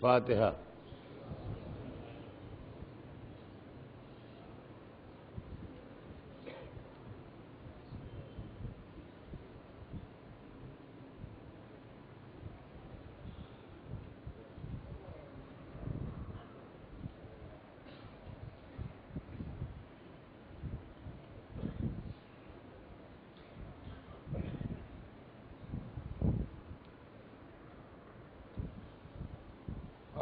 الفاتحة.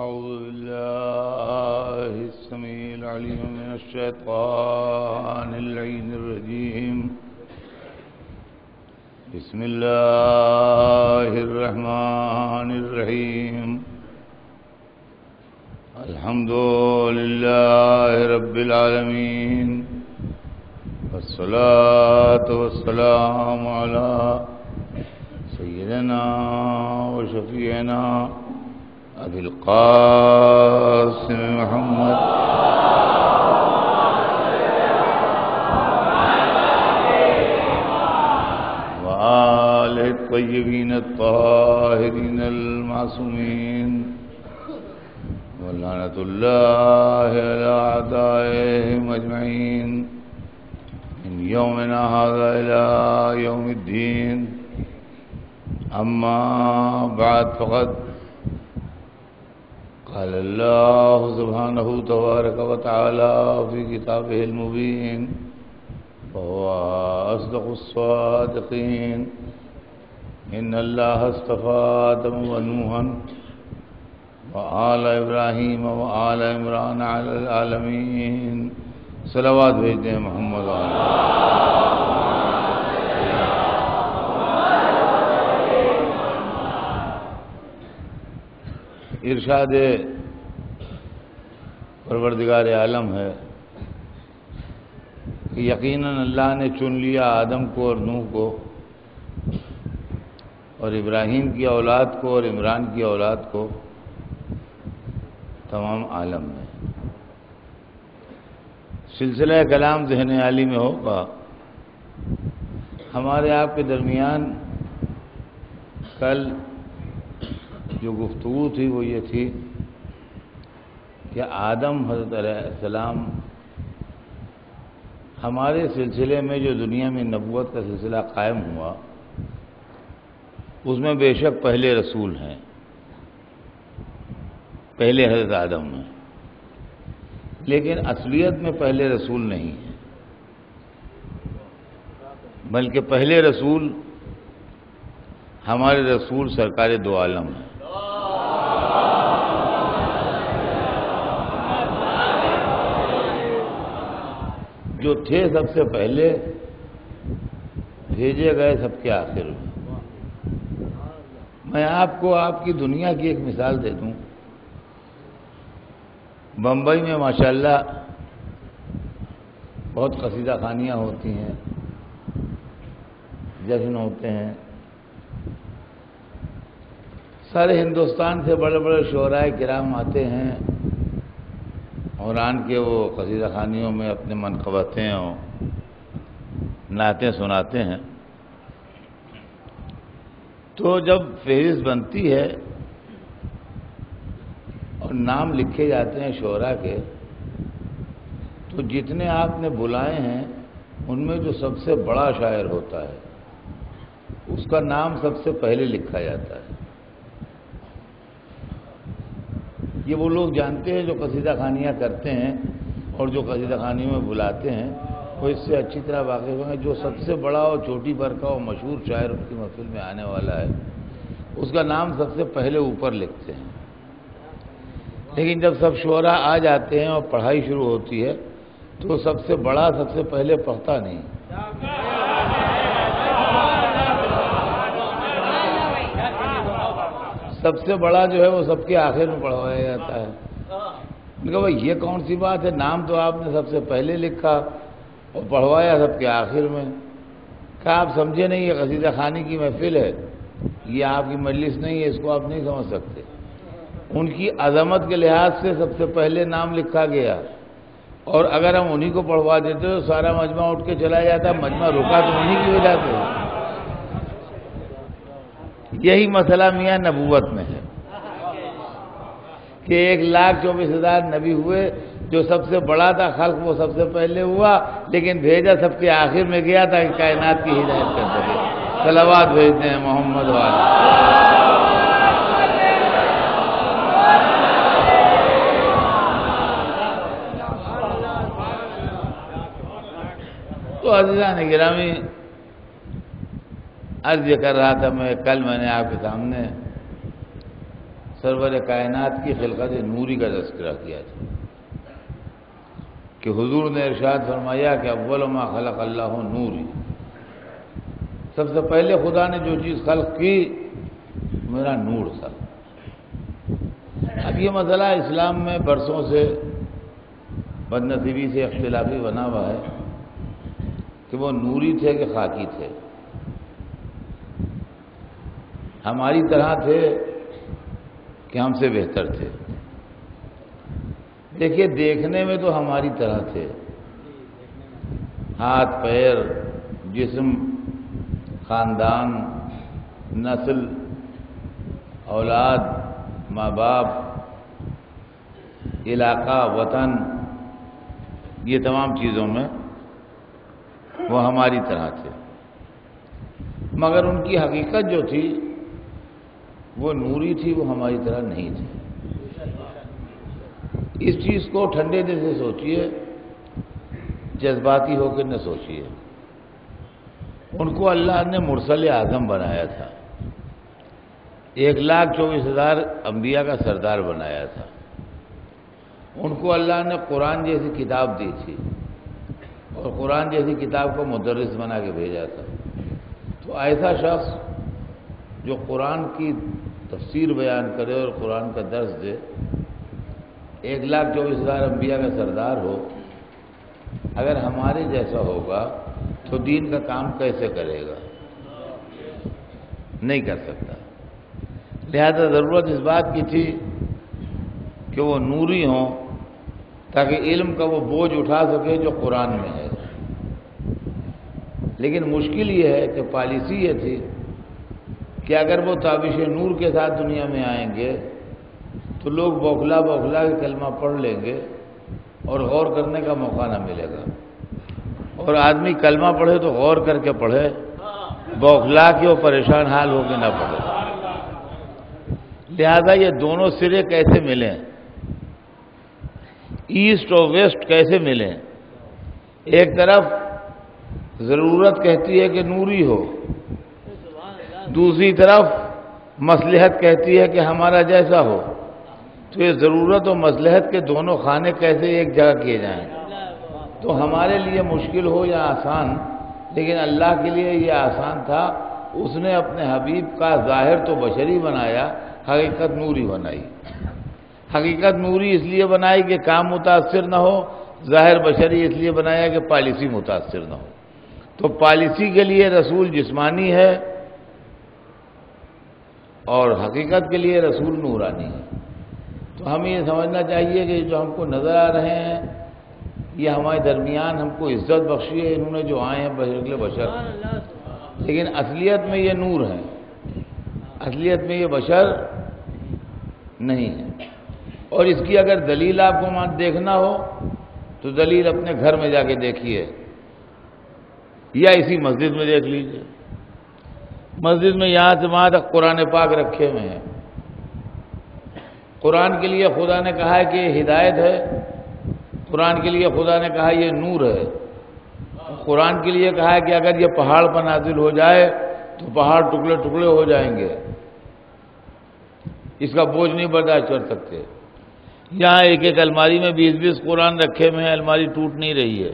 أعوذ بالله السميع العليم من الشيطان اللعين الرجيم. بسم الله الرحمن الرحيم. الحمد لله رب العالمين، والصلاة والسلام على سيدنا وشفيعنا أبي القاسم محمد وآله الطيبين الطاهرين المعصومين، ولعنة الله على أعدائهم أجمعين من يومنا هذا إلى يوم الدين. أما بعد، فقد قال الله سبحانه تبارك وتعالى في كتابه المبين، وهو أصدق الصادقين: إن الله اصطفى آدم ونوحا وآل إبراهيم وآل عمران على العالمين. صلوات بھیجتے ہیں محمد ارشاد پروردگار عالم ہے کہ یقیناً اللہ نے چن لیا آدم کو اور نوح کو اور ابراہیم کی اولاد کو اور عمران کی اولاد کو تمام عالم میں. سلسلہ کلام ذہن عالی میں ہوگا. ہمارے آپ کے درمیان کل جو گفتگو تھی وہ یہ تھی کہ آدم حضرت علیہ السلام ہمارے سلسلے میں جو دنیا میں نبوت کا سلسلہ قائم ہوا اس میں بے شک پہلے رسول ہیں، پہلے حضرت آدم ہیں، لیکن اصلیت میں پہلے رسول نہیں ہیں، بلکہ پہلے رسول ہمارے رسول سرکار دو عالم ہیں. جو تھے سب سے پہلے، بھیجے گئے سب کے آخر میں. میں آپ کو آپ کی دنیا کی ایک مثال دے دوں. بمبئی میں ماشاءاللہ بہت قصیدہ خوانیاں ہوتی ہیں، جشن ہوتے ہیں. سارے ہندوستان سے بڑے بڑے شعراء کرام آتے ہیں اور آن کے وہ قصیدہ خوانیوں میں اپنے منقبتیں اور نعتیں سناتے ہیں. تو جب فہرست بنتی ہے اور نام لکھے جاتے ہیں شعراء کے، تو جتنے آپ نے بلائے ہیں ان میں جو سب سے بڑا شاعر ہوتا ہے اس کا نام سب سے پہلے لکھا جاتا ہے. یہ وہ لوگ جانتے ہیں جو قصیدہ خوانیاں کرتے ہیں اور جو قصیدہ خوانیوں میں بلاتے ہیں، وہ اس سے اچھی طرح واقف ہیں. جو سب سے بڑا اور چھوٹی برقع اور مشہور شاعر ان کی محفل میں آنے والا ہے اس کا نام سب سے پہلے اوپر لکھتے ہیں. لیکن جب سب شعراء آ جاتے ہیں اور پڑھائی شروع ہوتی ہے تو سب سے بڑا سب سے پہلے پڑھتا نہیں. سب سے بڑا جو ہے وہ سب کے آخر میں پڑھوایا جاتا ہے. میں کہا بھائی یہ کون سی بات ہے؟ نام تو آپ نے سب سے پہلے لکھا اور پڑھوایا سب کے آخر میں. کہا آپ سمجھے نہیں، یہ قصیدہ خوانی کی محفل ہے، یہ آپ کی مجلس نہیں ہے، اس کو آپ نہیں سمجھ سکتے. ان کی عظمت کے لحاظ سے سب سے پہلے نام لکھا گیا، اور اگر ہم انہی کو پڑھوا دیتے تو سارا مجمع اٹھ کے چلا جاتا. مجمع رکا تو انہی کی وجہ سے. یہی مسئلہ میاں نبوت میں ہے. کہ 1,24,000 نبی ہوئے، جو سب سے بڑا تھا خلق وہ سب سے پہلے ہوا، لیکن بھیجا سب کے آخر میں گیا تھا کہ کائنات کی ہدایت کر سکے۔ صلوات بھیجتے ہیں محمد والے۔ تو عزیزان گرامی، عرض یہ کر رہا تھا کل میں نے آپ کے سامنے سرور کائنات کی خلقت نوری کا تذکرہ کیا تھا کہ حضور نے ارشاد فرمایا کہ اول ما خلق اللہ نوری، سب سے پہلے خدا نے جو چیز خلق کی میرا نور تھا۔ اب یہ مسئلہ اسلام میں برسوں سے بدنصیبی سے اختلافی بنا ہوا ہے کہ وہ نوری تھے کہ خاکی تھے، ہماری طرح تھے کہ ہم سے بہتر تھے۔ دیکھیے دیکھنے میں تو ہماری طرح تھے، ہاتھ پیر جسم خاندان نسل اولاد ماں باپ علاقہ وطن، یہ تمام چیزوں میں وہ ہماری طرح تھے، مگر ان کی حقیقت جو تھی وہ نوری تھی، وہ ہماری طرح نہیں تھی۔ اس چیز کو ٹھنڈے دل سے سوچئے، جذباتی ہو کے نہ سوچئے۔ ان کو اللہ نے مرسل اعظم بنایا تھا، 1,24,000 انبیاء کا سردار بنایا تھا، ان کو اللہ نے قرآن جیسی کتاب دی تھی اور قرآن جیسی کتاب کو مدرس بنا کے بھیجا تھا۔ تو ایسا شخص جو قرآن کی تفسیر بیان کرے اور قرآن کا درس دے، 1,24,000 انبیاء کا سردار ہو، اگر ہمارے جیسا ہوگا تو دین کا کام کیسے کرے گا؟ نہیں کر سکتا۔ لہذا ضرورت اس بات کی تھی کہ وہ نوری ہوں تاکہ علم کا وہ بوجھ اٹھا سکے جو قرآن میں ہے۔ لیکن مشکل یہ ہے کہ پالیسی یہ تھی کہ اگر وہ تابش نور کے ساتھ دنیا میں آئیں گے تو لوگ بوکھلا بوکھلا کے کلمہ پڑھ لیں گے اور غور کرنے کا موقع نہ ملے گا، اور آدمی کلمہ پڑھے تو غور کر کے پڑھے، بوکھلا کے وہ پریشان حال ہو کے نہ پڑھے۔ لہذا یہ دونوں سرے کیسے ملیں، ایسٹ اور ویسٹ کیسے ملیں؟ ایک طرف ضرورت کہتی ہے کہ نوری ہو، دوسری طرف مصلحت کہتی ہے کہ ہمارا جیسا ہو، تو یہ ضرورت و مصلحت کے دونوں خانے کیسے ایک جگہ کیے جائیں؟ تو ہمارے لیے مشکل ہو یا آسان، لیکن اللہ کے لیے یہ آسان تھا، اس نے اپنے حبیب کا ظاہر تو بشری بنایا، حقیقت نوری بنائی۔ حقیقت نوری اس لیے بنائی کہ کام متاثر نہ ہو، ظاہر بشری اس لیے بنایا کہ پالیسی متاثر نہ ہو۔ تو پالیسی کے لیے رسول جسمانی ہے اور حقیقت کے لیے رسول نورانی ہے۔ تو ہمیں یہ سمجھنا چاہیے کہ جو ہم کو نظر آ رہے ہیں یہ ہمارے درمیان ہم کو عزت بخشی ہے، انہوں نے جو آئے ہیں بشکل بشر، لیکن اصلیت میں یہ نور ہے، اصلیت میں یہ بشر نہیں ہے۔ اور اس کی اگر دلیل آپ کو دیکھنا ہو تو دلیل اپنے گھر میں جا کے دیکھیے یا اسی مسجد میں دیکھ لیجئے۔ مسجد میں یہاں سے وہاں تک قرآن پاک رکھے ہوئے ہیں۔ قرآن کے لیے خدا نے کہا ہے کہ یہ ہدایت ہے، قرآن کے لیے خدا نے کہا یہ نور ہے، قرآن کے لیے کہا ہے کہ اگر یہ پہاڑ پر نازل ہو جائے تو پہاڑ ٹکڑے ٹکڑے ہو جائیں گے، اس کا بوجھ نہیں برداشت کر سکتے۔ یہاں ایک ایک الماری میں 20 قرآن رکھے ہوئے ہیں، الماری ٹوٹ نہیں رہی ہے۔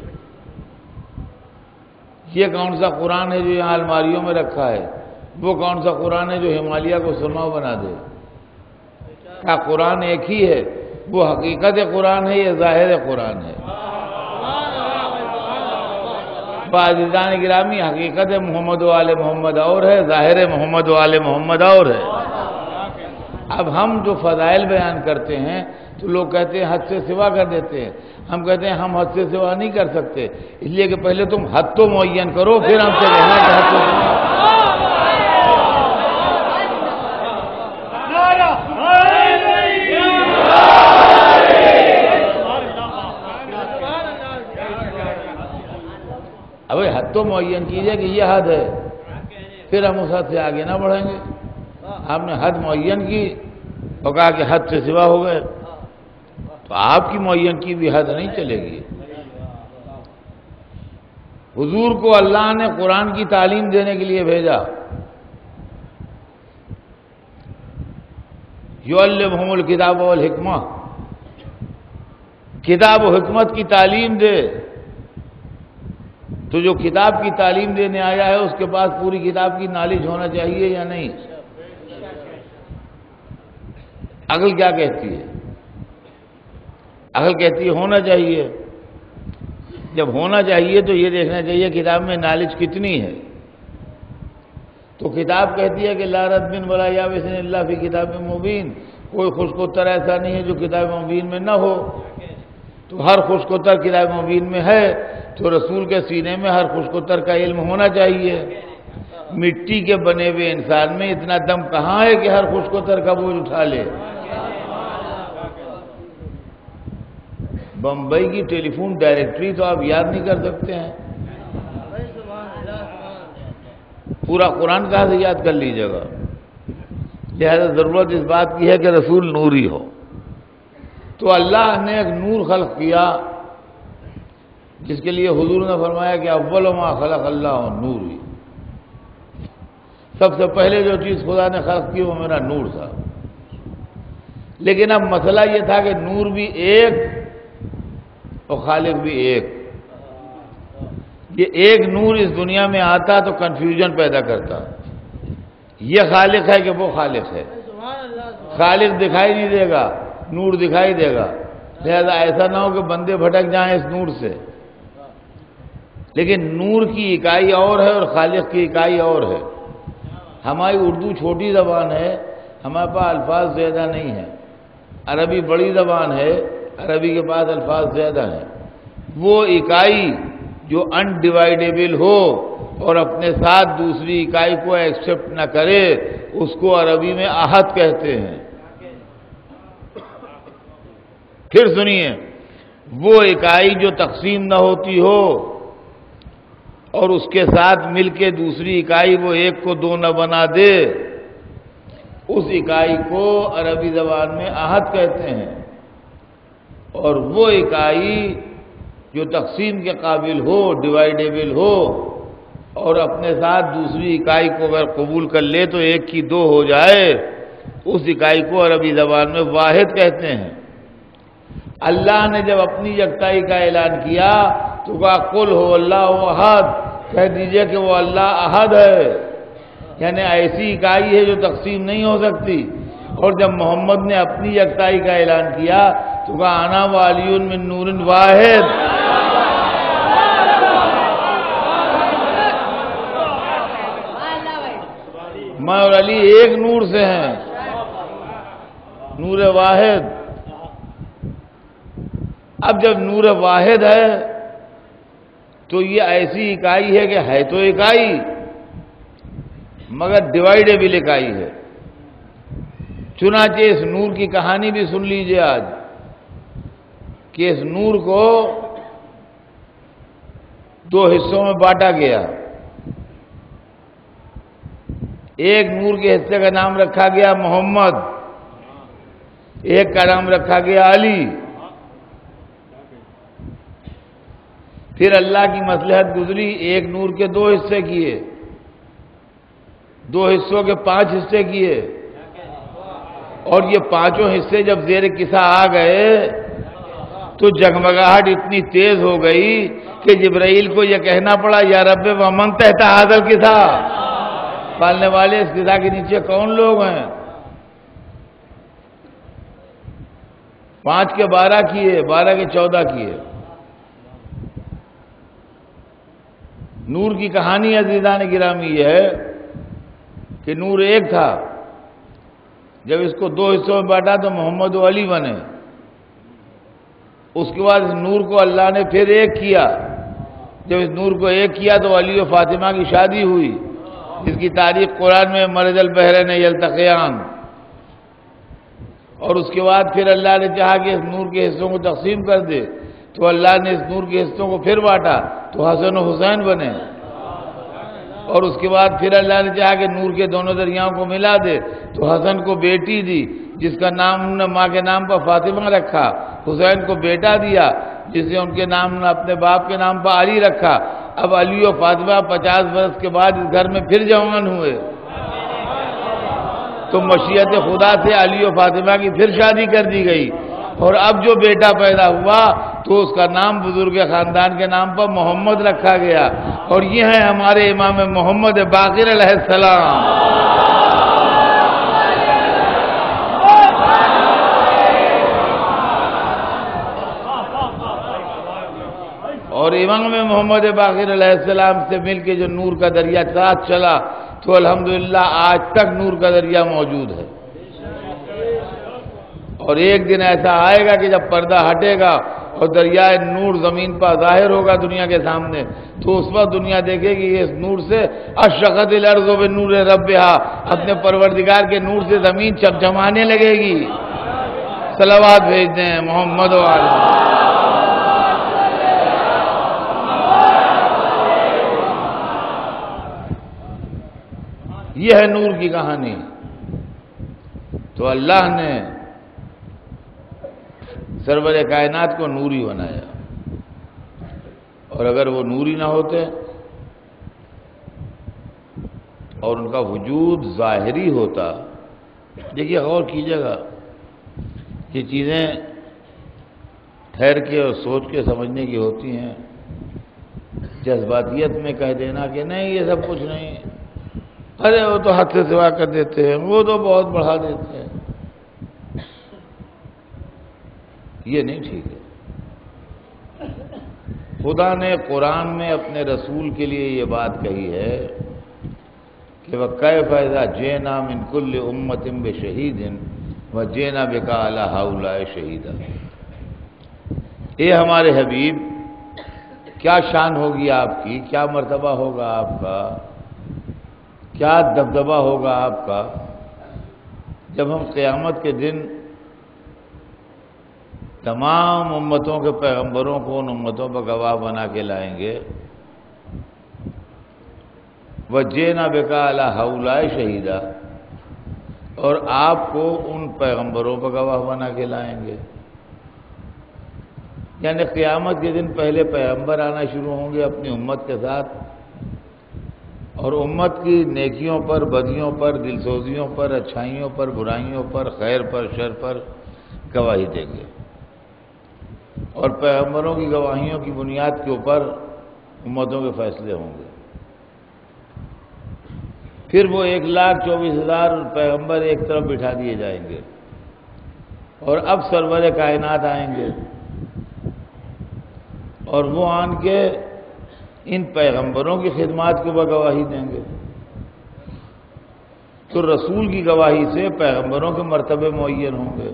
یہ کون سا قرآن ہے جو یہاں الماریوں میں رکھا ہے؟ وہ کون سا قرآن ہے جو ہمالیہ کو سرما بنا دے؟ کیا قرآن ایک ہی ہے؟ وہ حقیقت قرآن ہے یا ظاہر قرآن ہے؟ عزیزان گرامی، حقیقت محمد و آل محمد اور ہے، ظاہر محمد و آل محمد اور ہے۔ اب ہم جو فضائل بیان کرتے ہیں تو لوگ کہتے ہیں حد سے سوا کر دیتے ہیں، ہم کہتے ہیں ہم حد سے سوا نہیں کر سکتے، اس لیے کہ پہلے تم حد تو معین کرو، پھر ہم سے کہنا کہ حد سے سوا۔ تو معین کیجئے کہ یہ حد ہے، پھر ہم اس حد سے آگے نہ بڑھیں گے۔ آپ نے حد معین کی اور کہا کہ حد سے سوا ہو گئے، تو آپ کی معین کی بھی حد نہیں چلے گی۔ حضور کو اللہ نے قرآن کی تعلیم دینے کے لیے بھیجا، یعلمہم الکتاب والحکمہ، کتاب و حکمت کی تعلیم دے۔ تو جو کتاب کی تعلیم دینے آیا ہے اس کے پاس پوری کتاب کی نالج ہونا چاہیے یا نہیں؟ عقل کیا کہتی ہے؟ عقل کہتی ہے ہونا چاہیے۔ جب ہونا چاہیے تو یہ دیکھنا چاہیے کتاب میں نالج کتنی ہے۔ تو کتاب کہتی ہے کہ لا رتب ولا یابس الا فی کتاب مبین، کوئی خشک وتر ایسا نہیں ہے جو کتاب مبین میں نہ ہو۔ تو ہر خشک وتر کتاب مبین میں ہے، تو رسول کے سینے میں ہر خشک وتر کا علم ہونا چاہیے۔ مٹی کے بنے ہوئے انسان میں اتنا دم کہاں ہے کہ ہر خشک وتر کا بوجھ اٹھا لے؟ بمبئی کی ٹیلی فون ڈائریکٹری تو آپ یاد نہیں کر سکتے ہیں، پورا قرآن کہاں سے یاد کر لیجیے گا؟ لہذا ضرورت اس بات کی ہے کہ رسول نوری ہو۔ تو اللہ نے ایک نور خلق کیا جس کے لیے حضور نے فرمایا کہ اول ما خلق اللہ نور ہی، سب سے پہلے جو چیز خدا نے خلق کی وہ میرا نور تھا۔ لیکن اب مسئلہ یہ تھا کہ نور بھی ایک اور خالق بھی ایک۔ یہ ایک نور اس دنیا میں آتا تو کنفیوژن پیدا کرتا، یہ خالق ہے کہ وہ خالق ہے۔ خالق دکھائی نہیں دے گا، نور دکھائی دے گا، لہذا ایسا نہ ہو کہ بندے بھٹک جائیں اس نور سے۔ لیکن نور کی اکائی اور ہے اور خالق کی اکائی اور ہے۔ ہماری اردو چھوٹی زبان ہے، ہمارے پاس الفاظ زیادہ نہیں ہیں۔ عربی بڑی زبان ہے، عربی کے پاس الفاظ زیادہ ہیں۔ وہ اکائی جو انڈیوائیڈیبل ہو اور اپنے ساتھ دوسری اکائی کو ایکسپٹ نہ کرے اس کو عربی میں احد کہتے ہیں۔ پھر سنیے، وہ اکائی جو تقسیم نہ ہوتی ہو اور اس کے ساتھ مل کے دوسری اکائی وہ ایک کو دو نہ بنا دے، اس اکائی کو عربی زبان میں احد کہتے ہیں۔ اور وہ اکائی جو تقسیم کے قابل ہو، ڈیوائیڈیبل ہو اور اپنے ساتھ دوسری اکائی کو اگر قبول کر لے تو ایک کی دو ہو جائے، اس اکائی کو عربی زبان میں واحد کہتے ہیں۔ اللہ نے جب اپنی یکتائی کا اعلان کیا تو کہا قل هو اللہ احد، کہہ دیجئے کہ وہ اللہ احد ہے، یعنی ایسی اکائی ہے جو تقسیم نہیں ہو سکتی۔ اور جب محمد نے اپنی یکتائی کا اعلان کیا تو کہا انا وعلی من نور واحد، میں اور علی ایک نور سے ہیں، نور واحد۔ اب جب نور واحد ہے تو یہ ایسی اکائی ہے کہ ہے تو اکائی مگر ڈیوائیڈیبل اکائی ہے۔ چنانچہ اس نور کی کہانی بھی سن لیجئے آج، کہ اس نور کو دو حصوں میں بانٹا گیا۔ ایک نور کے حصے کا نام رکھا گیا محمد، ایک کا نام رکھا گیا علی۔ پھر اللہ کی مصلحت گزری، ایک نور کے دو حصے کیے، دو حصوں کے 5 حصے کیے، اور یہ 5 حصے جب زیر کسا آ گئے تو جگمگاہٹ اتنی تیز ہو گئی کہ جبرائیل کو یہ کہنا پڑا یا رب ومن تحت ھذا الکسا، پالنے والے اس کسا کے نیچے کون لوگ ہیں؟ 5 کے 12 کیے، 12 کے 14 کیے۔ نور کی کہانی عزیزان گرامی یہ ہے کہ نور ایک تھا، جب اس کو 2 حصوں میں بانٹا تو محمد و علی بنے۔ اس کے بعد اس نور کو اللہ نے پھر ایک کیا، جب اس نور کو ایک کیا تو علی و فاطمہ کی شادی ہوئی، جس کی تاریخ قرآن میں مرج البحرین یلتقیان۔ اور اس کے بعد پھر اللہ نے چاہا کہ اس نور کے حصوں کو تقسیم کر دے تو اللہ نے اس نور کے حصوں کو پھر بانٹا تو حسن و حسین بنے۔ اور اس کے بعد پھر اللہ نے چاہا کہ نور کے دونوں دریاؤں کو ملا دے، تو حسن کو بیٹی دی جس کا نام انہوں نے ماں کے نام پر فاطمہ رکھا، حسین کو بیٹا دیا جسے ان کے نام نے اپنے باپ کے نام پر علی رکھا۔ اب علی و فاطمہ 50 برس کے بعد اس گھر میں پھر جوان ہوئے، تو مشیت خدا سے علی و فاطمہ کی پھر شادی کر دی گئی، اور اب جو بیٹا پیدا ہوا تو اس کا نام بزرگ خاندان کے نام پر محمد رکھا گیا، اور یہ ہیں ہمارے امام محمد باقر علیہ السلام۔ اور امام محمد باقر علیہ السلام سے مل کے جو نور کا دریا ساتھ چلا تو الحمدللہ آج تک نور کا دریا موجود ہے۔ اور ایک دن ایسا آئے گا کہ جب پردہ ہٹے گا اور دریائے نور زمین پر ظاہر ہوگا دنیا کے سامنے، تو اس وقت دنیا دیکھے گی اس نور سے اشرقت الارض بنور ربہا، اپنے پروردگار کے نور سے زمین چمچمانے لگے گی۔ صلوات بھیج دیں محمد و آل۔ یہ ہے نور کی کہانی۔ تو اللہ نے سرور کائنات کو نوری بنایا، اور اگر وہ نوری نہ ہوتے اور ان کا وجود ظاہری ہوتا، دیکھیے غور کیجیے گا، یہ چیزیں ٹھہر کے اور سوچ کے سمجھنے کی ہوتی ہیں۔ جذباتیت میں کہہ دینا کہ نہیں یہ سب کچھ نہیں، ارے وہ تو حد سے سوا کر دیتے ہیں، وہ تو بہت بڑھا دیتے ہیں، یہ نہیں ٹھیک ہے۔ خدا نے قرآن میں اپنے رسول کے لیے یہ بات کہی ہے کہ وَكَيْفَ إِذَا جِئْنَا مِنْ كُلِّ أُمَّةٍ بِشَهِيدٍ وَجِئْنَا بِكَ عَلَى هَؤُلَاءِ شَهِيدًا۔ اے ہمارے حبیب، کیا شان ہوگی آپ کی، کیا مرتبہ ہوگا آپ کا، کیا دبدبہ ہوگا آپ کا، جب ہم قیامت کے دن تمام امتوں کے پیغمبروں کو ان امتوں پر گواہ بنا کے لائیں گے۔ وَجِئْنَا بِكَ عَلَى هَؤُلَاءِ شَهِيدًا، اور آپ کو ان پیغمبروں پر گواہ بنا کے لائیں گے۔ یعنی قیامت کے دن پہلے پیغمبر آنا شروع ہوں گے اپنی امت کے ساتھ، اور امت کی نیکیوں پر، بدیوں پر، دلسوزیوں پر، اچھائیوں پر، برائیوں پر، خیر پر، شر پر گواہی دیں گے، اور پیغمبروں کی گواہیوں کی بنیاد کے اوپر امتوں کے فیصلے ہوں گے۔ پھر وہ 1,24,000 پیغمبر ایک طرف بٹھا دیے جائیں گے، اور اب سرور کائنات آئیں گے، اور وہ آن کے ان پیغمبروں کی خدمات کے اوپر گواہی دیں گے۔ تو رسول کی گواہی سے پیغمبروں کے مرتبے معین ہوں گے،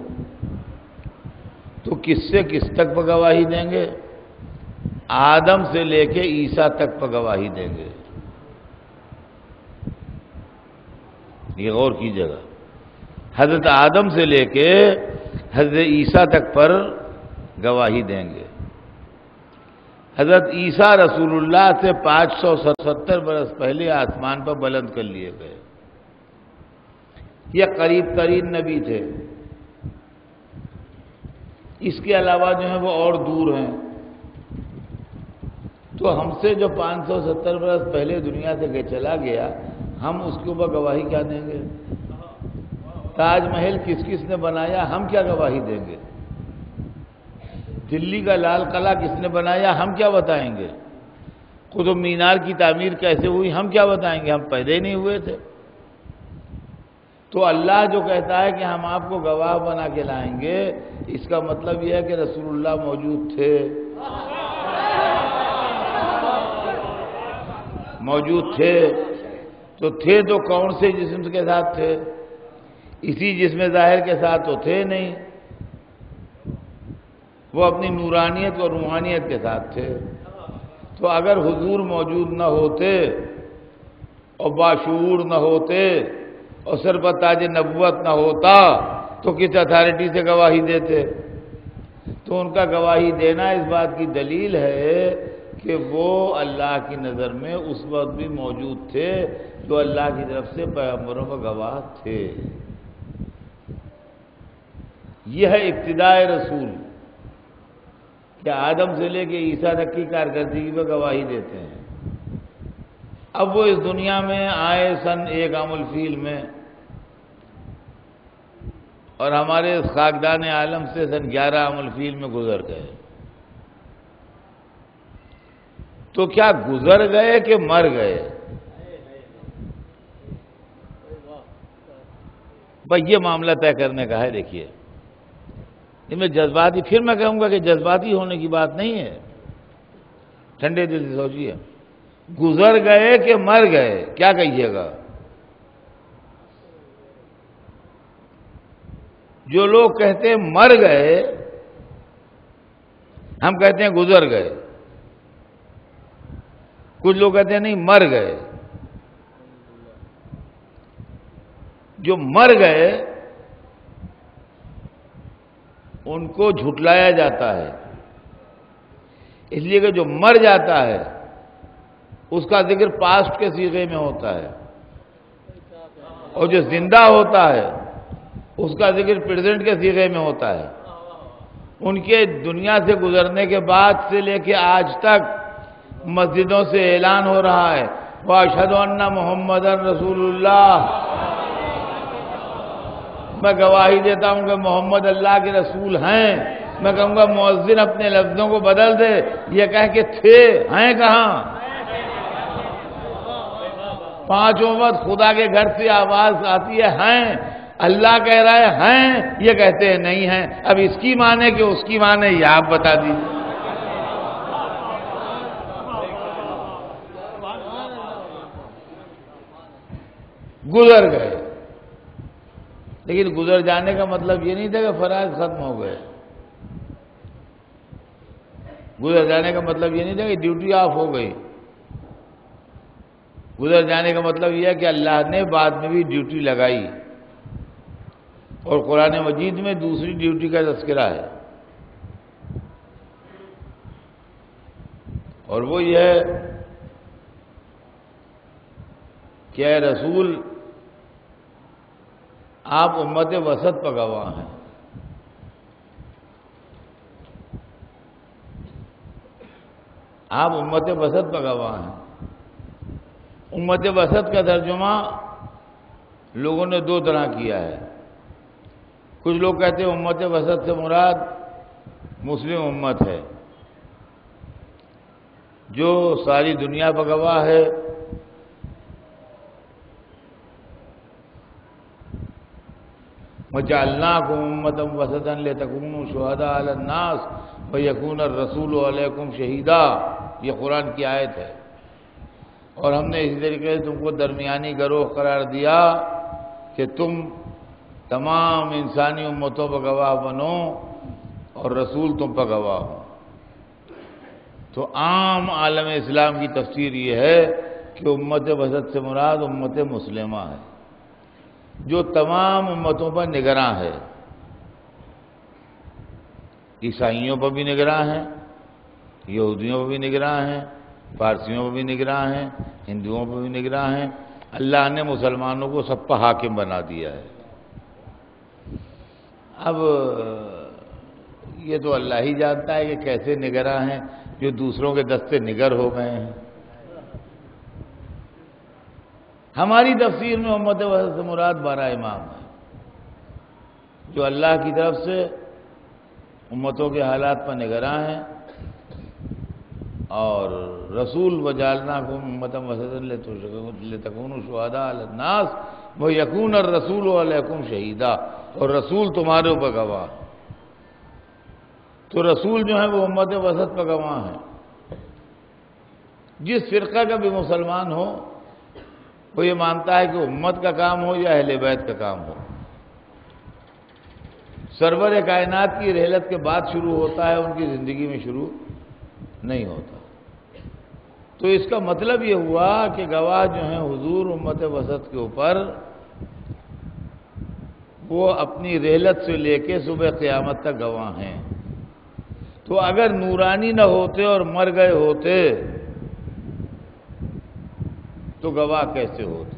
تو کس سے کس تک پر گواہی دیں گے؟ آدم سے لے کے عیسیٰ تک پر گواہی دیں گے۔ یہ غور کیجیے گا، حضرت آدم سے لے کے حضرت عیسیٰ تک پر گواہی دیں گے۔ حضرت عیسیٰ رسول اللہ سے 570 برس پہلے آسمان پر بلند کر لیے گئے۔ یہ قریب ترین نبی تھے، اس کے علاوہ جو ہیں وہ اور دور ہیں۔ تو ہم سے جو 570 برس پہلے دنیا سے چلا گیا، ہم اس کے اوپر گواہی کیا دیں گے؟ تاج محل کس کس نے بنایا، ہم کیا گواہی دیں گے؟ دلی کا لال قلعہ کس نے بنایا، ہم کیا بتائیں گے؟ قطب مینار کی تعمیر کیسے ہوئی، ہم کیا بتائیں گے؟ ہم پیدا ہی نہیں ہوئے تھے۔ تو اللہ جو کہتا ہے کہ ہم آپ کو گواہ بنا کے لائیں گے، اس کا مطلب یہ ہے کہ رسول اللہ موجود تھے، موجود تھے۔ تو تھے تو کون سے جسم کے ساتھ تھے؟ اسی جسم ظاہر کے ساتھ تو تھے نہیں، وہ اپنی نورانیت اور روحانیت کے ساتھ تھے۔ تو اگر حضور موجود نہ ہوتے اور باشعور نہ ہوتے اور سر پر تاج نبوت نہ ہوتا تو کس اتھارٹی سے گواہی دیتے؟ تو ان کا گواہی دینا اس بات کی دلیل ہے کہ وہ اللہ کی نظر میں اس وقت بھی موجود تھے جو اللہ کی طرف سے پیغمبروں کا گواہ تھے۔ یہ ہے ابتداء رسول کہ آدم سے لے کے عیسیٰ تک کی کارکردگی پہ گواہی دیتے ہیں۔ اب وہ اس دنیا میں آئے سن 1 عام الفیل میں، اور ہمارے اس خاکدان عالم سے سن 11 عام الفیل میں گزر گئے۔ تو کیا گزر گئے کہ مر گئے؟ بھائی یہ معاملہ طے کرنے کا ہے۔ دیکھیے ان میں جذباتی، پھر میں کہوں گا کہ جذباتی ہونے کی بات نہیں ہے، ٹھنڈے دل سے سوچیے۔ گزر گئے کہ مر گئے، کیا کہیے گا؟ جو لوگ کہتے ہیں مر گئے، ہم کہتے ہیں گزر گئے۔ کچھ لوگ کہتے ہیں نہیں مر گئے۔ جو مر گئے ان کو جھٹلایا جاتا ہے، اس لیے کہ جو مر جاتا ہے اس کا ذکر پاسٹ کے صیغے میں ہوتا ہے، اور جو زندہ ہوتا ہے اس کا ذکر پریزنٹ کے صیغے میں ہوتا ہے۔ ان کے دنیا سے گزرنے کے بعد سے لے کے آج تک مسجدوں سے اعلان ہو رہا ہے وَأَشْهَدُ أَنَّ مُحَمَّدًا رَسُولُ اللَّهِ، میں گواہی دیتا ہوں کہ محمد اللہ کے رسول ہیں۔ میں کہوں گا مؤذن اپنے لفظوں کو بدل دے، یہ کہہ کہ تھے، ہیں کہاں؟ 5 وقت خدا کے گھر سے آواز آتی ہے ہیں، اللہ کہہ رہا ہے ہیں، یہ کہتے ہیں نہیں ہیں۔ اب اس کی معنی کہ اس کی معنی یہ آپ بتا دیجیے۔ گزر گئے، لیکن گزر جانے کا مطلب یہ نہیں تھا کہ فرائض ختم ہو گئے۔ گزر جانے کا مطلب یہ نہیں تھا کہ ڈیوٹی آف ہو گئی۔ گزر جانے کا مطلب یہ ہے کہ اللہ نے بعد میں بھی ڈیوٹی لگائی، اور قرآن مجید میں دوسری ڈیوٹی کا تذکرہ ہے، اور وہ یہ ہے کہ اے رسول آپ امت وسط پر گواہ ہیں۔ آپ امت وسط پر گواہ ہیں۔ امت وسط کا ترجمہ لوگوں نے 2 طرح کیا ہے۔ کچھ لوگ کہتے ہیں امت وسط سے مراد مسلم امت ہے، جو ساری دنیا پر گواہ ہے۔ وَجَعَلْنَاكُمْ أُمَّةً وَسَطًا لِتَكُونُوا شُهَدَاءَ عَلَى النَّاسِ وَيَكُونَ الرَّسُولُ عَلَيْكُمْ شَهِيدًا، یہ قرآن کی آیت ہے۔ اور ہم نے اسی طریقے سے تم کو درمیانی گروہ قرار دیا کہ تم تمام انسانی امتوں پر گواہ بنو اور رسول تم پر گواہ ہو۔ تو عام عالم اسلام کی تفسیر یہ ہے کہ امت وسط سے مراد امت مسلمہ ہے، جو تمام امتوں پر نگراں ہے۔ عیسائیوں پر بھی نگراں ہیں، یہودیوں پر بھی نگراں ہیں، فارسیوں پر بھی نگراں ہیں، ہندوؤں پر بھی نگراں ہیں۔ اللہ نے مسلمانوں کو سب پر حاکم بنا دیا ہے۔ اب یہ تو اللہ ہی جانتا ہے کہ کیسے نگراں ہیں جو دوسروں کے دستے نگر ہو گئے ہیں۔ ہماری تفسیر میں امت وسط سے مراد 12 امام ہیں، جو اللہ کی طرف سے امتوں کے حالات پر نگراں ہیں، اور رسول وَجَعَلْنَاكُمْ أُمَّةً وَسَطًا لِتَكُونُوا شُهَدَاءَ عَلَى النَّاسِ وَيَكُونَ الرَّسُولُ عَلَيْكُمْ شَهِيدًا، اور رسول تمہارے اوپر گواہ۔ تو رسول جو ہیں وہ امت وسط پر گواہ ہیں۔ جس فرقہ کا بھی مسلمان ہو وہ یہ مانتا ہے کہ امت کا کام ہو یا اہل بیت کا کام ہو، سرور کائنات کی رحلت کے بعد شروع ہوتا ہے، ان کی زندگی میں شروع نہیں ہوتا۔ تو اس کا مطلب یہ ہوا کہ گواہ جو ہیں حضور امت وسط کے اوپر، وہ اپنی رحلت سے لے کے صبح قیامت تک گواہ ہیں۔ تو اگر نورانی نہ ہوتے اور مر گئے ہوتے تو گواہ کیسے ہوتے؟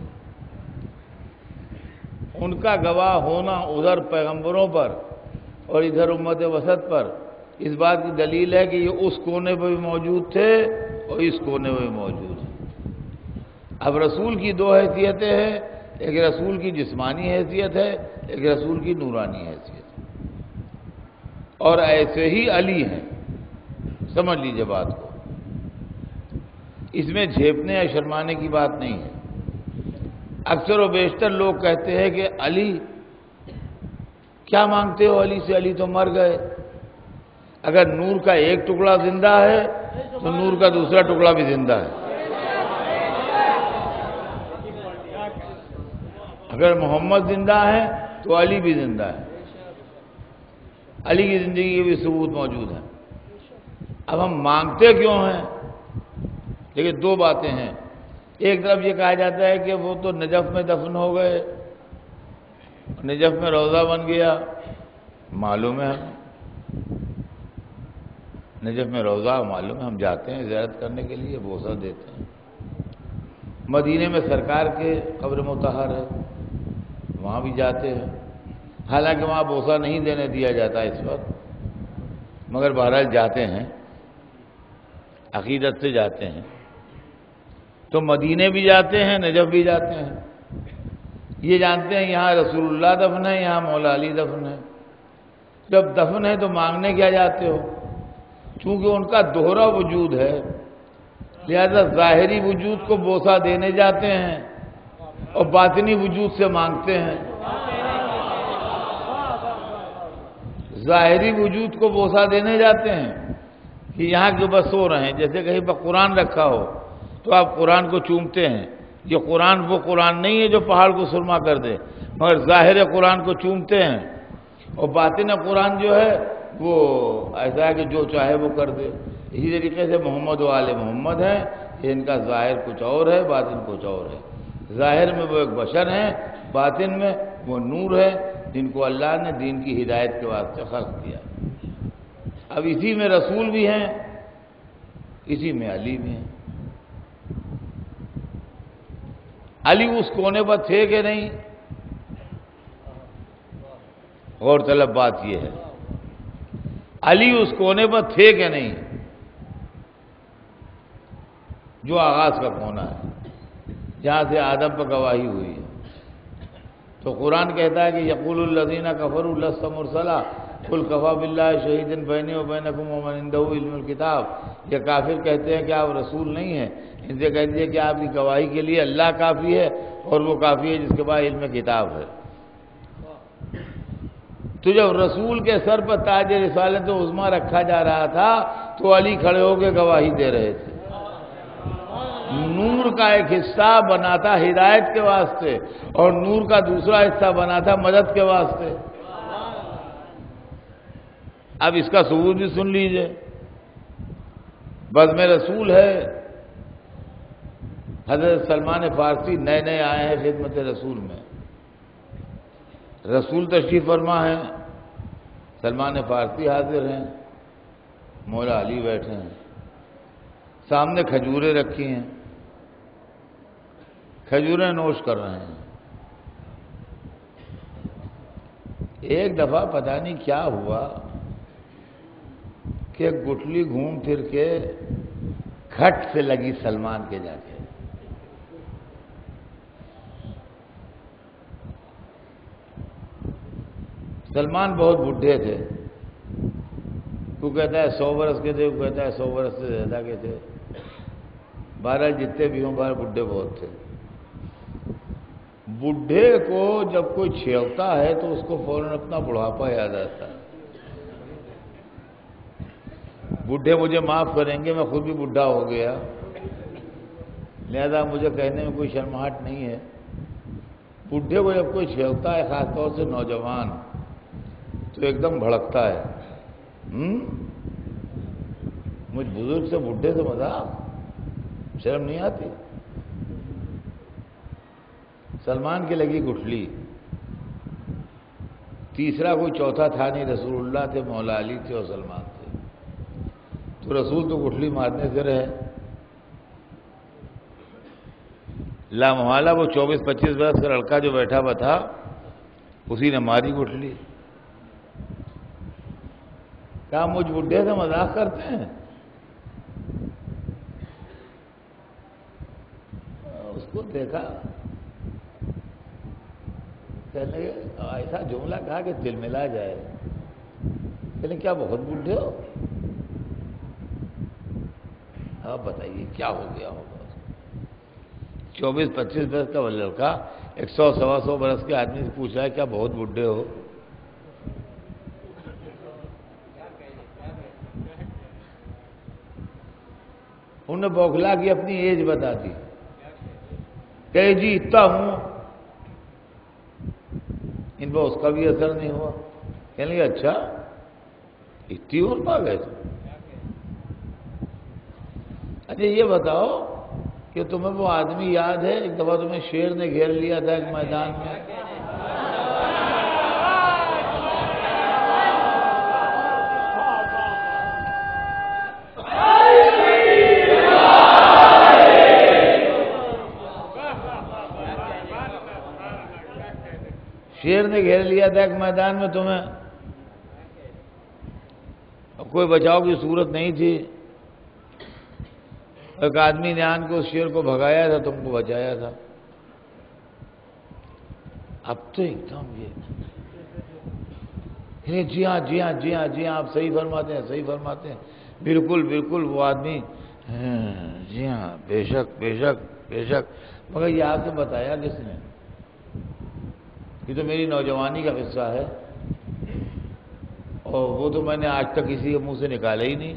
ان کا گواہ ہونا ادھر پیغمبروں پر اور ادھر امت وسط پر اس بات کی دلیل ہے کہ یہ اس کونے پہ بھی موجود تھے اور اس کونے پہ بھی موجود ہیں۔ اب رسول کی دو حیثیتیں ہیں، ایک رسول کی جسمانی حیثیت ہے، ایک رسول کی نورانی حیثیت ہے، اور ایسے ہی علی ہیں، سمجھ لیجئے بات کو، اس میں جھیپنے یا شرمانے کی بات نہیں ہے۔ اکثر و بیشتر لوگ کہتے ہیں کہ علی کیا مانگتے ہو علی سے، علی تو مر گئے۔ اگر نور کا ایک ٹکڑا زندہ ہے تو نور کا دوسرا ٹکڑا بھی زندہ ہے۔ اگر محمد زندہ ہے تو علی بھی زندہ ہے، علی کی زندگی کے بھی ثبوت موجود ہیں۔ اب ہم مانگتے کیوں ہیں؟ لیکن دو باتیں ہیں، ایک طرف یہ کہا جاتا ہے کہ وہ تو نجف میں دفن ہو گئے، نجف میں روضہ بن گیا، معلوم ہے ہمیں نجف میں روضہ معلوم ہے، ہم جاتے ہیں زیارت کرنے کے لیے، بوسہ دیتے ہیں۔ مدینے میں سرکار کے قبر مطہر ہے، وہاں بھی جاتے ہیں، حالانکہ وہاں بوسہ نہیں دینے دیا جاتا اس وقت، مگر بہرحال جاتے ہیں، عقیدت سے جاتے ہیں۔ تو مدینے بھی جاتے ہیں، نجف بھی جاتے ہیں، یہ جانتے ہیں یہاں رسول اللہ دفن ہے، یہاں مولا علی دفن ہے۔ جب دفن ہے تو مانگنے کیا جاتے ہو؟ چونکہ ان کا دوہرا وجود ہے، لہذا ظاہری وجود کو بوسہ دینے جاتے ہیں اور باطنی وجود سے مانگتے ہیں۔ ظاہری وجود کو بوسہ دینے جاتے ہیں کہ یہاں کے بس سو رہے ہیں، جیسے کہیں پر قرآن رکھا ہو تو آپ قرآن کو چومتے ہیں، یہ قرآن وہ قرآن نہیں ہے جو پہاڑ کو سرما کر دے، مگر ظاہر قرآن کو چومتے ہیں، اور باطن قرآن جو ہے وہ ایسا ہے کہ جو چاہے وہ کر دے۔ اسی طریقے سے محمد و آل محمد ہیں، یہ ان کا ظاہر کچھ اور ہے، باطن کچھ اور ہے۔ ظاہر میں وہ ایک بشر ہیں، باطن میں وہ نور ہے جن کو اللہ نے دین کی ہدایت کے واسطے خلق کیا۔ اب اسی میں رسول بھی ہیں، اسی میں علی بھی ہیں۔ علی اس کونے پر تھے کہ نہیں؟ غور طلب بات یہ ہے، علی اس کونے پر تھے کہ نہیں جو آغاز کا کونا ہے، جہاں سے آدم پر گواہی ہوئی ہے۔ تو قرآن کہتا ہے کہ یقول الذین کفروا لست مرسلا قل کفی باللہ شہیدا بینی و بینکم ومن عنده علم الکتاب، یہ کافر کہتے ہیں کہ آپ رسول نہیں ہیں، ان سے کہہ دیجیے کہ آپ کی گواہی کے لیے اللہ کافی ہے، اور وہ کافی ہے جس کے پاس علم کتاب ہے۔ تو جب رسول کے سر پر تاج رسالت عظمیٰ رکھا جا رہا تھا تو علی کھڑے ہو کے گواہی دے رہے تھے۔ نور کا ایک حصہ بنا تھا ہدایت کے واسطے، اور نور کا دوسرا حصہ بنا تھا مدد کے واسطے۔ اب اس کا ثبوت بھی سن لیجئے، بزم رسول ہے، حضرت سلمان فارسی نئے نئے آئے ہیں خدمت رسول میں، رسول تشریف فرما ہیں، سلمان فارسی حاضر ہیں، مولا علی بیٹھے ہیں، سامنے کھجوریں رکھی ہیں، کھجوریں نوش کر رہے ہیں۔ ایک دفعہ پتہ نہیں کیا ہوا کہ گٹھلی گھوم پھر کے کھٹ سے لگی سلمان کے جا کے۔ سلمان بہت بڈھے تھے، تو کہتا ہے 100 برس کے تھے، وہ کہتا ہے 100 برس سے زیادہ کے تھے، بہرحال جتنے بھی ہوں بہرحال بڈھے بہت تھے۔ بڈھے کو جب کوئی چھیڑتا ہے تو اس کو فوراً اپنا بڑھاپا یاد آتا ہے۔ بڈھے مجھے معاف کریں گے، میں خود بھی بڈھا ہو گیا، لہذا مجھے کہنے میں کوئی شرماہٹ نہیں ہے۔ بڈھے کو جب کوئی چھیڑتا ہے، خاص طور سے نوجوان، تو ایک دم بھڑکتا ہے۔ مجھ بزرگ سے بڈھے سے مذاق، شرم نہیں آتی؟ سلمان کی لگی گٹھلی، تیسرا کوئی چوتھا تھا نہیں، رسول اللہ تھے، مولا علی تھے اور سلمان تھے۔ تو رسول تو گٹھلی مارنے سے رہے، لامحالہ وہ 24-25 برس کا لڑکا جو بیٹھا ہوا تھا اسی نے ماری گٹھلی۔ کہا مجھ بڈھے سے مذاق کرتے ہیں؟ اس کو دیکھا، کہنے ایسا جملہ کہا کہ دل ملا جائے، کہنے کیا بہت بڈھے ہو؟ آپ بتائیے کیا ہو گیا ہوگا؟ 24-25 برس کا وہ لڑکا 100-125 برس کے آدمی سے پوچھ رہا ہے کیا بہت بڈھے ہو؟ انہوں نے بوکھلا کی اپنی ایج بتا دی کہ جی اتنا ہوں۔ ان پر اس کا بھی اثر نہیں ہوا، کہنے لگے اچھا اتنی عمر پا گئے تم؟ اچھا یہ بتاؤ کہ تمہیں وہ آدمی یاد ہے ایک دفعہ تمہیں شیر نے گھیر لیا تھا ایک میدان میں؟ شیر نے گھیر لیا تھا ایک میدان میں تمہیں، کوئی بچاؤ کی صورت نہیں تھی، ایک آدمی نے آن کے اس شیر کو بھگایا تھا، تم کو بچایا تھا۔ اب تو ایک دم یہ جی ہاں جی ہاں جی ہاں جی ہاں آپ صحیح فرماتے ہیں، صحیح فرماتے ہیں، بالکل بالکل وہ آدمی، جی ہاں بے شک بے شک بے شک۔ مگر یہ آپ سے بتایا کس نے؟ یہ تو میری نوجوانی کا قصہ ہے، اور وہ تو میں نے آج تک کسی کے منہ سے نکالا ہی نہیں۔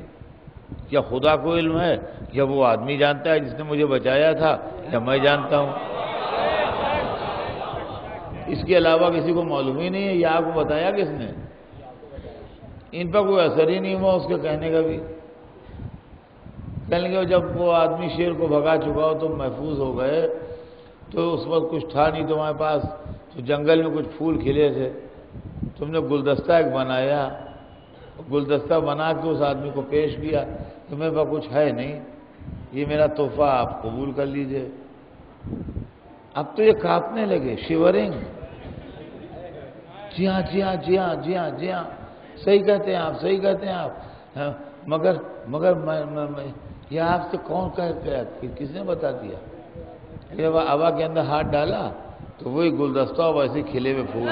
کیا خدا کو علم ہے، یا وہ آدمی جانتا ہے جس نے مجھے بچایا تھا، یا میں جانتا ہوں؟ اس کے علاوہ کسی کو معلوم ہی نہیں ہے، یہ آپ کو بتایا کس نے؟ ان پر کوئی اثر ہی نہیں ہوا اس کے کہنے کا بھی۔ کہنے لگے جب وہ آدمی شیر کو بھگا چکا ہو تم محفوظ ہو گئے، تو اس وقت کچھ تھا نہیں تمہارے پاس، تو جنگل میں کچھ پھول کھلے تھے، تم نے گلدستہ ایک بنایا، گلدستہ بنا کے اس آدمی کو پیش کیا، تمہیں پاس کچھ ہے نہیں، یہ میرا تحفہ آپ قبول کر لیجئے۔ اب تو یہ کانپنے لگے، شیورنگ۔ جی ہاں جی ہاں جی ہاں جی ہاں جی ہاں صحیح کہتے ہیں آپ، صحیح کہتے ہیں آپ، مگر یہ آپ سے کون کہہ گیا، کس نے بتا دیا؟ جب ہوا کے اندر ہاتھ ڈالا تو وہی گلدستہ اور ویسے کھلے ہوئے پھول۔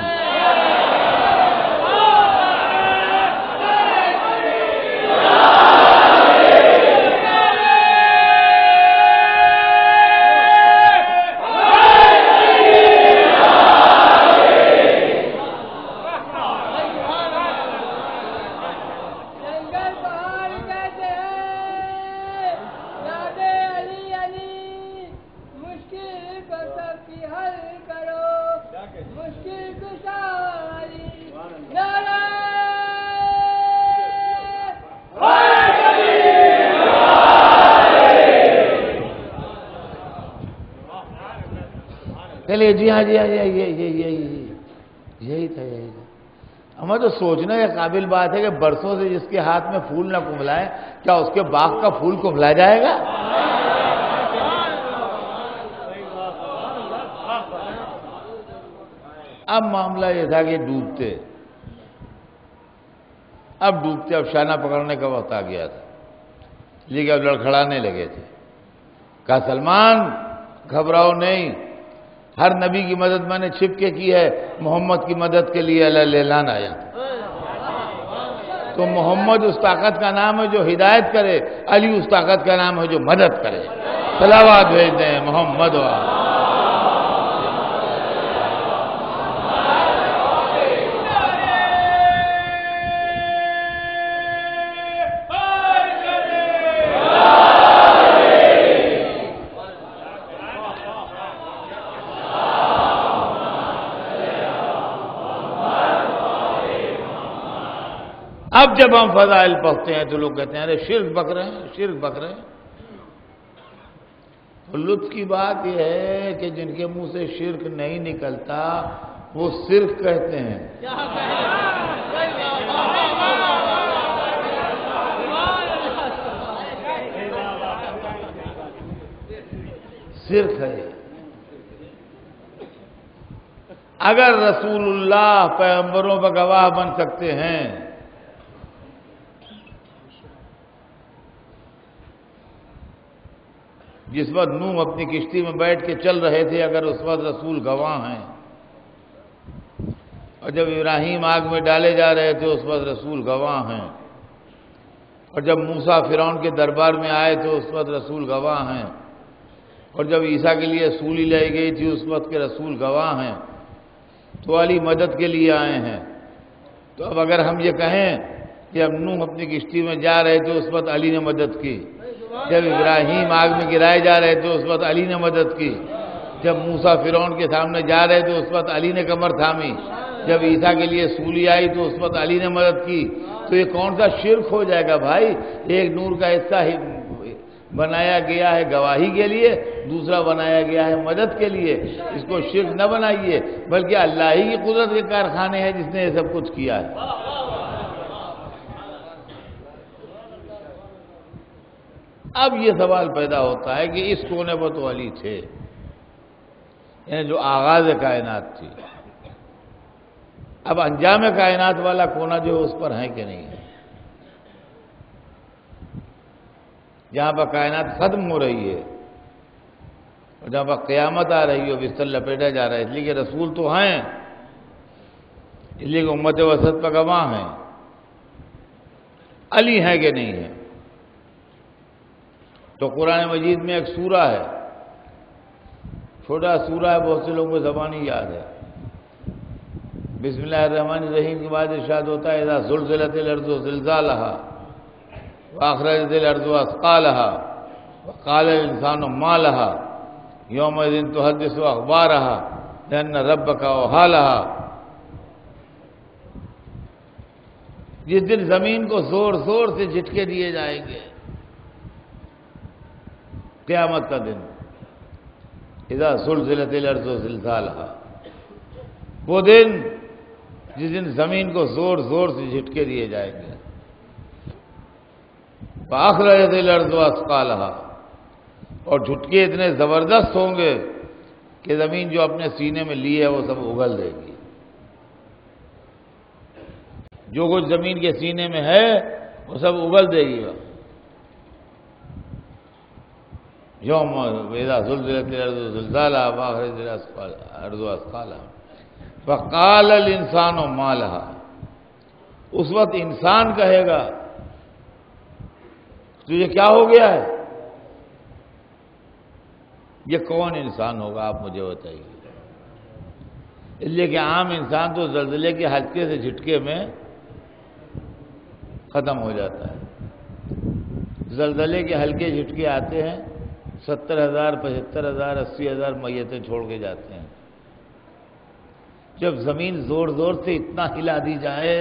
جی ہاں جی ہاں یہی تھا۔ ہمیں تو سوچنے کے قابل بات ہے کہ برسوں سے جس کے ہاتھ میں پھول نہ کملائے، کیا اس کے باغ کا پھول کملا جائے گا؟ اب معاملہ یہ تھا کہ ڈوبتے، اب شانہ پکڑنے کا وقت آ گیا تھا، لیکن اب لڑکھڑانے لگے تھے۔ کہا سلمان گھبراؤ نہیں، ہر نبی کی مدد میں نے چھپ کے کی ہے، محمد کی مدد کے لیے اللہ اعلان آیا۔ تو محمد اس طاقت کا نام ہے جو ہدایت کرے، علی اس طاقت کا نام ہے جو مدد کرے۔ صلوات بھیج دیں محمد و اب جب ہم فضائل پڑھتے ہیں تو لوگ کہتے ہیں ارے شرک بک رہے ہیں، شرک بک رہے ہیں۔ لطف کی بات یہ ہے کہ جن کے منہ سے شرک نہیں نکلتا وہ صرف کہتے ہیں۔ شرک ہے۔ اگر رسول اللہ پیغمبروں پر گواہ بن سکتے ہیں، جس وقت نوح اپنی کشتی میں بیٹھ کے چل رہے تھے، اگر اس وقت رسول گواہ ہیں، اور جب ابراہیم آگ میں ڈالے جا رہے تھے اس وقت رسول گواہ ہیں، اور جب موسیٰ فرعون کے دربار میں آئے تھے اس وقت رسول گواہ ہیں، اور جب عیسیٰ کے لیے سولی لائی گئی تھی اس وقت کے رسول گواہ ہیں، تو علی مدد کے لیے آئے ہیں۔ تو اب اگر ہم یہ کہیں کہ اب نوح اپنی کشتی میں جا رہے تھے اس وقت علی نے مدد کی، جب ابراہیم آگ میں گرائے جا رہے تھے اس وقت علی نے مدد کی، جب موسیٰ فرعون کے سامنے جا رہے تھے اس وقت علی نے کمر تھامی، جب عیسیٰ کے لیے سولی آئی تو اس وقت علی نے مدد کی، تو یہ کون سا شرک ہو جائے گا بھائی؟ ایک نور کا حصہ بنایا گیا ہے گواہی کے لیے، دوسرا بنایا گیا ہے مدد کے لیے۔ اس کو شرک نہ بنائیے، بلکہ اللہ ہی کی قدرت کے کارخانے ہیں جس نے یہ سب کچھ کیا ہے۔ اب یہ سوال پیدا ہوتا ہے کہ اس کونے پر تو علی تھے، یعنی جو آغاز کائنات تھی، اب انجام کائنات والا کونا جو ہے اس پر ہے کہ نہیں ہے؟ جہاں پر کائنات ختم ہو رہی ہے اور جہاں پر قیامت آ رہی ہے اور بستر لپیٹا جا رہا ہے، اس لیے کہ رسول تو ہیں، اس لیے کہ امت وسط پر گواہ ہیں، علی ہیں کہ نہیں ہے؟ تو قرآن مجید میں ایک سورہ ہے، چھوٹا سورہ ہے، بہت سے لوگوں کو زبانی یاد ہے۔ بسم اللہ الرحمن الرحیم کے بعد ارشاد ہوتا ہے اذا زلزلت الارض زلزالها واخرجت الارض اثقالها وقال الانسان ما لها يومئذ تحدث اخبارها لان ربك اوحى لها۔ جس دن زمین کو زور زور سے جھٹکے دیے جائیں گے، قیامت کا دن، اذا زلزلت الارض زلزالها، وہ دن جس دن زمین کو زور زور سے جھٹکے دیے جائیں گے، فَأَخْرَجَتِ الْأَرْضُ أَثْقَالَهَا، اور جھٹکے اتنے زبردست ہوں گے کہ زمین جو اپنے سینے میں لی ہے وہ سب اگل دے گی، جو کچھ زمین کے سینے میں ہے وہ سب اگل دے گی۔ یوم اذا زلزلت الارض زلزالها واخرجت الارض اثقالها وقال الانسان ما لها، اس وقت انسان کہے گا تجھے کیا ہو گیا ہے؟ یہ کون انسان ہوگا آپ مجھے بتائیے؟ اس لیے کہ عام انسان تو زلزلے کے ہلکے سے جھٹکے میں ختم ہو جاتا ہے۔ زلزلے کے ہلکے جھٹکے آتے ہیں، 70,000 75,000 80,000 میتیں چھوڑ کے جاتے ہیں۔ جب زمین زور زور سے اتنا ہلا دی جائے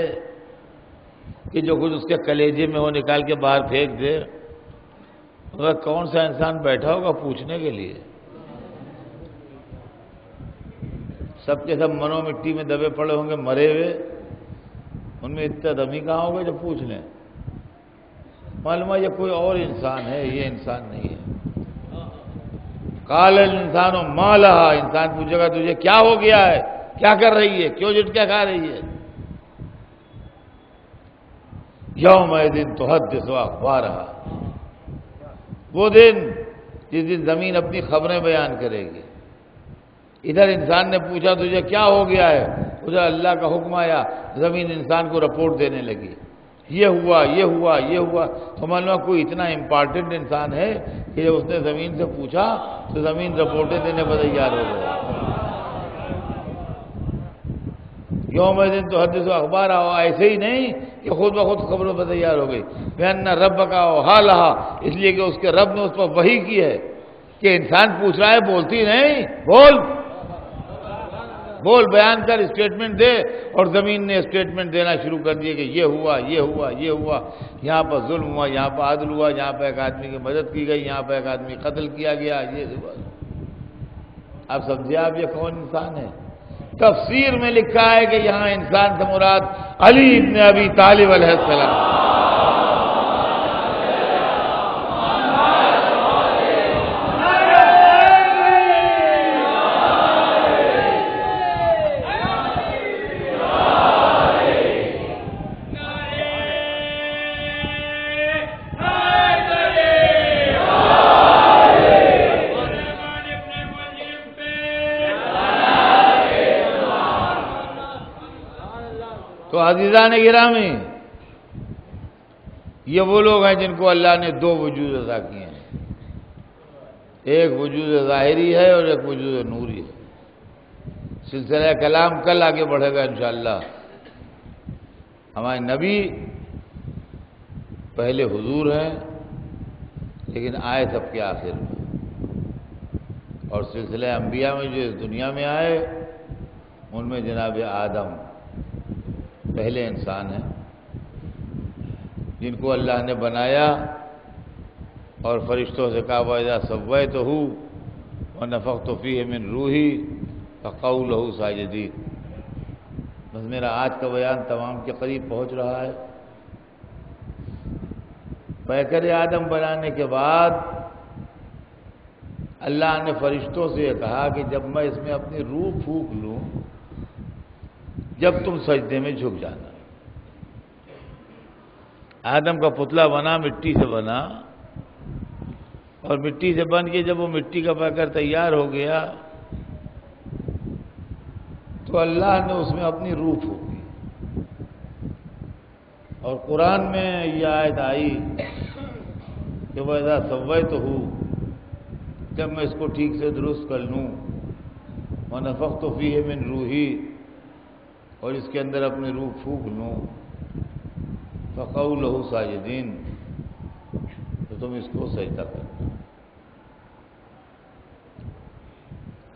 کہ جو کچھ اس کے کلیجے میں وہ نکال کے باہر پھینک دے، مگر کون سا انسان بیٹھا ہوگا پوچھنے کے لیے؟ سب کے سب منو مٹی میں دبے پڑے ہوں گے، مرے ہوئے، ان میں اتنا دم ہی کہاں ہوگا جو پوچھ لیں؟ معلوم ہے یہ کوئی اور انسان ہے، یہ انسان نہیں ہے۔ قال الانسان ما لها، انسان پوچھے گا تجھے کیا ہو گیا ہے، کیا کر رہی ہے، کیوں جھٹکا کھا رہی ہے؟ یومئذ تحدث اخبارها، وہ دن جس دن زمین اپنی خبریں بیان کرے گی۔ ادھر انسان نے پوچھا تجھے کیا ہو گیا ہے، ادھر اللہ کا حکم آیا، زمین انسان کو رپورٹ دینے لگی، یہ ہوا یہ ہوا یہ ہوا۔ تو معلوم کوئی اتنا امپارٹنٹ انسان ہے کہ جب اس نے زمین سے پوچھا تو زمین رپورٹیں دینے پر تیار ہو گئے۔ یوم دن تو حدث اخبار ہو، ایسے ہی نہیں کہ خود بخود خبروں پر تیار ہو گئی۔ بِأَنَّ رَبَّكَ أَوْحَىٰ لَهَا، اس لیے کہ اس کے رب نے اس پر وحی کی ہے کہ انسان پوچھ رہا ہے بولتی نہیں، بول بول، بیان کر، اسٹیٹمنٹ دے۔ اور زمین نے اسٹیٹمنٹ دینا شروع کر دیے کہ یہ ہوا یہ ہوا یہ ہوا، یہاں پر ظلم ہوا، یہاں پر عدل ہوا، یہاں پہ ایک آدمی کی مدد کی گئی، یہاں پہ ایک آدمی قتل کیا گیا، یہ ہوا۔ اب سمجھے آپ یہ کون انسان ہے؟ تفسیر میں لکھا ہے کہ یہاں انسان سے مراد علی ابن ابی طالب علیہ السلام۔ عزیزان گرامی، یہ وہ لوگ ہیں جن کو اللہ نے دو وجود عطا کیے ہیں، ایک وجود ظاہری ہے اور ایک وجود نوری ہے۔ سلسلہ کلام کل آگے بڑھے گا انشاءاللہ۔ ہمارے نبی پہلے حضور ہیں لیکن آئے سب کے آخر میں، اور سلسلہ انبیاء میں جو اس دنیا میں آئے ان میں جناب آدم پہلے انسان ہیں جن کو اللہ نے بنایا اور فرشتوں سے کہا وَإِذَا سَوَّيْتُهُ وَنَفَخْتُ فِيهِ مِن رُوحِي فَقَعُوا لَهُ سَاجِدِينَ۔ بس میرا آج کا بیان تمام کے قریب پہنچ رہا ہے۔ پیکر آدم بنانے کے بعد اللہ نے فرشتوں سے یہ کہا کہ جب میں اس میں اپنی روح پھونک لوں جب تم سجدے میں جھک جانا۔ آدم کا پتلا بنا، مٹی سے بنا، اور مٹی سے بن کے جب وہ مٹی کا پیکر تیار ہو گیا تو اللہ نے اس میں اپنی روح پھونکی، اور قرآن میں یہ آیت آئی کہ وَإِذَا سَوَّيْتُهُ، جب میں اس کو ٹھیک سے درست کر لوں، وَنَفَخْتُ فِيهِ مِن رُوحِي، اور اس کے اندر اپنی روح پھونک لوں، فَقَعُوا لَهُ سَاجِدِينَ، تو تم اس کو سجدہ کرنا۔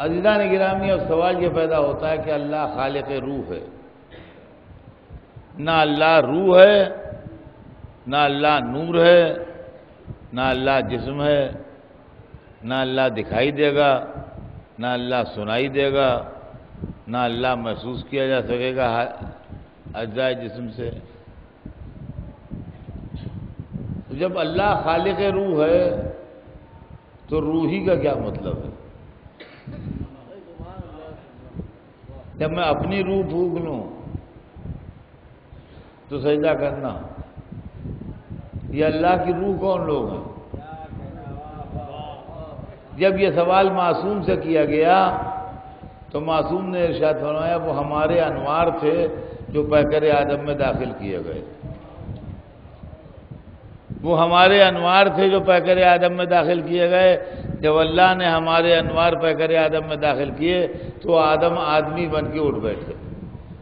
عزیزان گرامی، اب سوال یہ پیدا ہوتا ہے کہ اللہ خالق روح ہے، نہ اللہ روح ہے، نہ اللہ نور ہے، نہ اللہ جسم ہے، نہ اللہ دکھائی دے گا، نہ اللہ سنائی دے گا، نہ اللہ محسوس کیا جا سکے گا اجزائے جسم سے۔ تو جب اللہ خالق روح ہے تو روحی کا کیا مطلب ہے؟ جب میں اپنی روح پھونک لوں تو سجدہ کرنا، یہ اللہ کی روح کون لوگ ہیں؟ جب یہ سوال معصوم سے کیا گیا تو معصوم نے ارشاد فرمایا وہ ہمارے انوار تھے جو پیکر آدم میں داخل کیے گئے، وہ ہمارے انوار تھے جو پیکر آدم میں داخل کیے گئے۔ جب اللہ نے ہمارے انوار پیکر آدم میں داخل کیے تو آدم آدمی بن کے اٹھ بیٹھے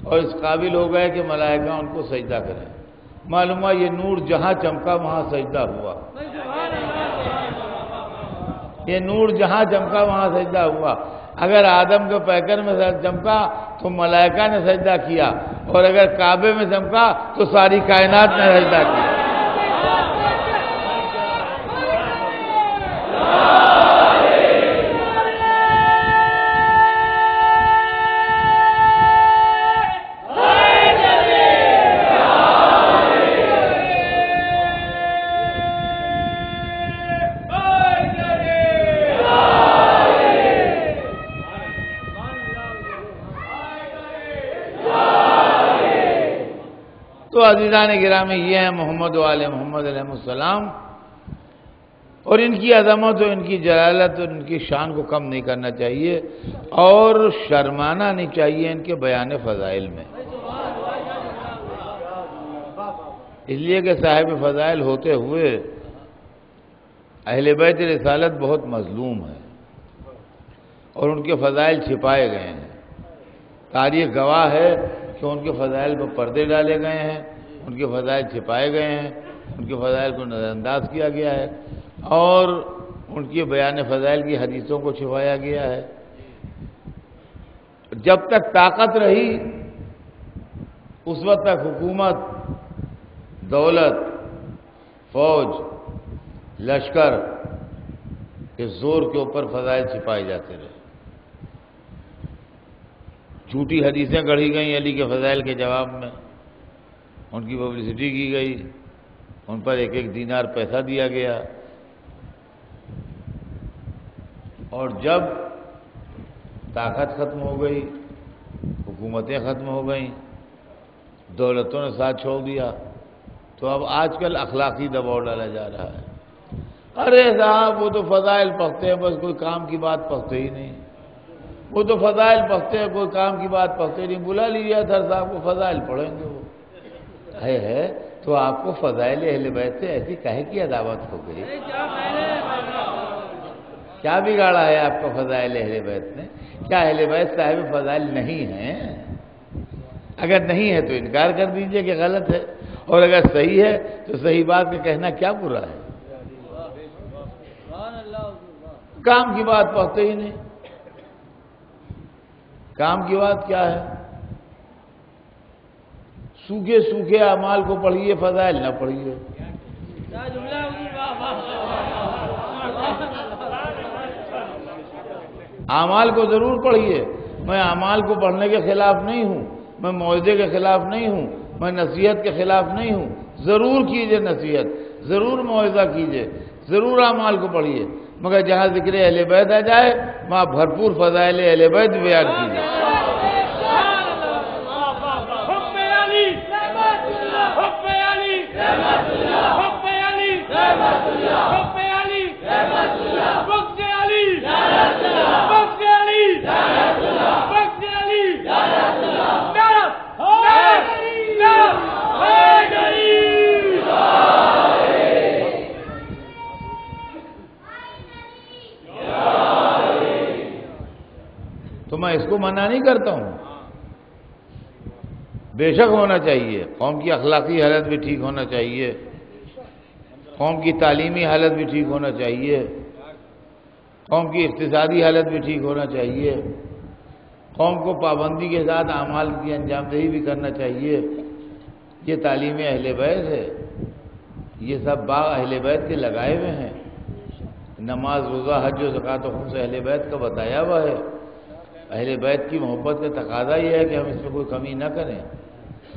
اور اس قابل ہو گئے کہ ملائکہ ان کو سجدہ کریں۔ معلوم ہے یہ نور جہاں چمکا وہاں سجدہ ہوا، یہ نور جہاں چمکا وہاں سجدہ ہوا۔ اگر آدم کے پیکر میں چمکا تو ملائکہ نے سجدہ کیا، اور اگر کعبے میں چمکا تو ساری کائنات نے سجدہ کیا۔ تو عزیزان گرامی، یہ ہیں محمد و آل محمد علیہ السلام، اور ان کی عظمت اور ان کی جلالت اور ان کی شان کو کم نہیں کرنا چاہیے اور شرمانا نہیں چاہیے ان کے بیان فضائل میں، اس لیے کہ صاحب فضائل ہوتے ہوئے اہل بیت رسالت بہت مظلوم ہے اور ان کے فضائل چھپائے گئے ہیں۔ تاریخ گواہ ہے کہ ان کے فضائل پر پردے ڈالے گئے ہیں، ان کے فضائل چھپائے گئے ہیں، ان کے فضائل کو نظر انداز کیا گیا ہے، اور ان کی بیان فضائل کی حدیثوں کو چھپایا گیا ہے۔ جب تک طاقت رہی اس وقت تک حکومت، دولت، فوج، لشکر کے زور کے اوپر فضائل چھپائے جاتے رہے۔ جھوٹی حدیثیں گڑھی گئیں علی کے فضائل کے جواب میں، ان کی پبلسٹی کی گئی، ان پر ایک ایک دینار پیسہ دیا گیا، اور جب طاقت ختم ہو گئی، حکومتیں ختم ہو گئیں، دولتوں نے ساتھ چھوڑ دیا، تو اب آج کل اخلاقی دباؤ ڈالا جا رہا ہے۔ ارے صاحب وہ تو فضائل پڑھتے ہیں، بس کوئی کام کی بات پڑھتے ہی نہیں، وہ تو فضائل پڑھتے ہیں، کوئی کام کی بات پڑھتے نہیں، بلا لیجیے سر صاحب کو، فضائل پڑھیں گے وہ۔ ہے تو آپ کو فضائل اہل بیت سے ایسی کہے کی عداوت ہو گئی؟ کیا بگاڑا ہے آپ کا فضائل اہل بیت نے؟ کیا اہل بیت صاحب فضائل نہیں ہیں؟ اگر نہیں ہے تو انکار کر دیجئے کہ غلط ہے، اور اگر صحیح ہے تو صحیح بات کا کہنا کیا برا ہے؟ کام کی بات پہنچتے ہی نہیں۔ کام کی بات کیا ہے؟ سوکھے سوکھے اعمال کو پڑھیے، فضائل نہ پڑھیے۔ اعمال کو ضرور پڑھیے، میں اعمال کو پڑھنے کے خلاف نہیں ہوں، میں موعظے کے خلاف نہیں ہوں، میں نصیحت کے خلاف نہیں ہوں، ضرور کیجئے نصیحت، ضرور موعظہ کیجئے، ضرور اعمال کو پڑھیے، مگر جہاں ذکر اہل بیت آ جائے وہاں بھرپور فضائل اہل بیت بیان کیجئے۔ تو میں اس کو منع نہیں کرتا ہوں، بے شک ہونا چاہیے، قوم کی اخلاقی حالت بھی ٹھیک ہونا چاہیے، قوم کی تعلیمی حالت بھی ٹھیک ہونا چاہیے، قوم کی اقتصادی حالت بھی ٹھیک ہونا چاہیے، قوم کو پابندی کے ساتھ اعمال کی انجام دہی بھی کرنا چاہیے۔ یہ تعلیم اہل بیت ہے، یہ سب باغ اہل بیت کے لگائے ہوئے ہیں۔ نماز، روزہ، حج و زکوٰۃ و خمس اہل بیت کا بتایا ہوا ہے۔ اہل بیت کی محبت کا تقاضا یہ ہے کہ ہم اس میں کوئی کمی نہ کریں،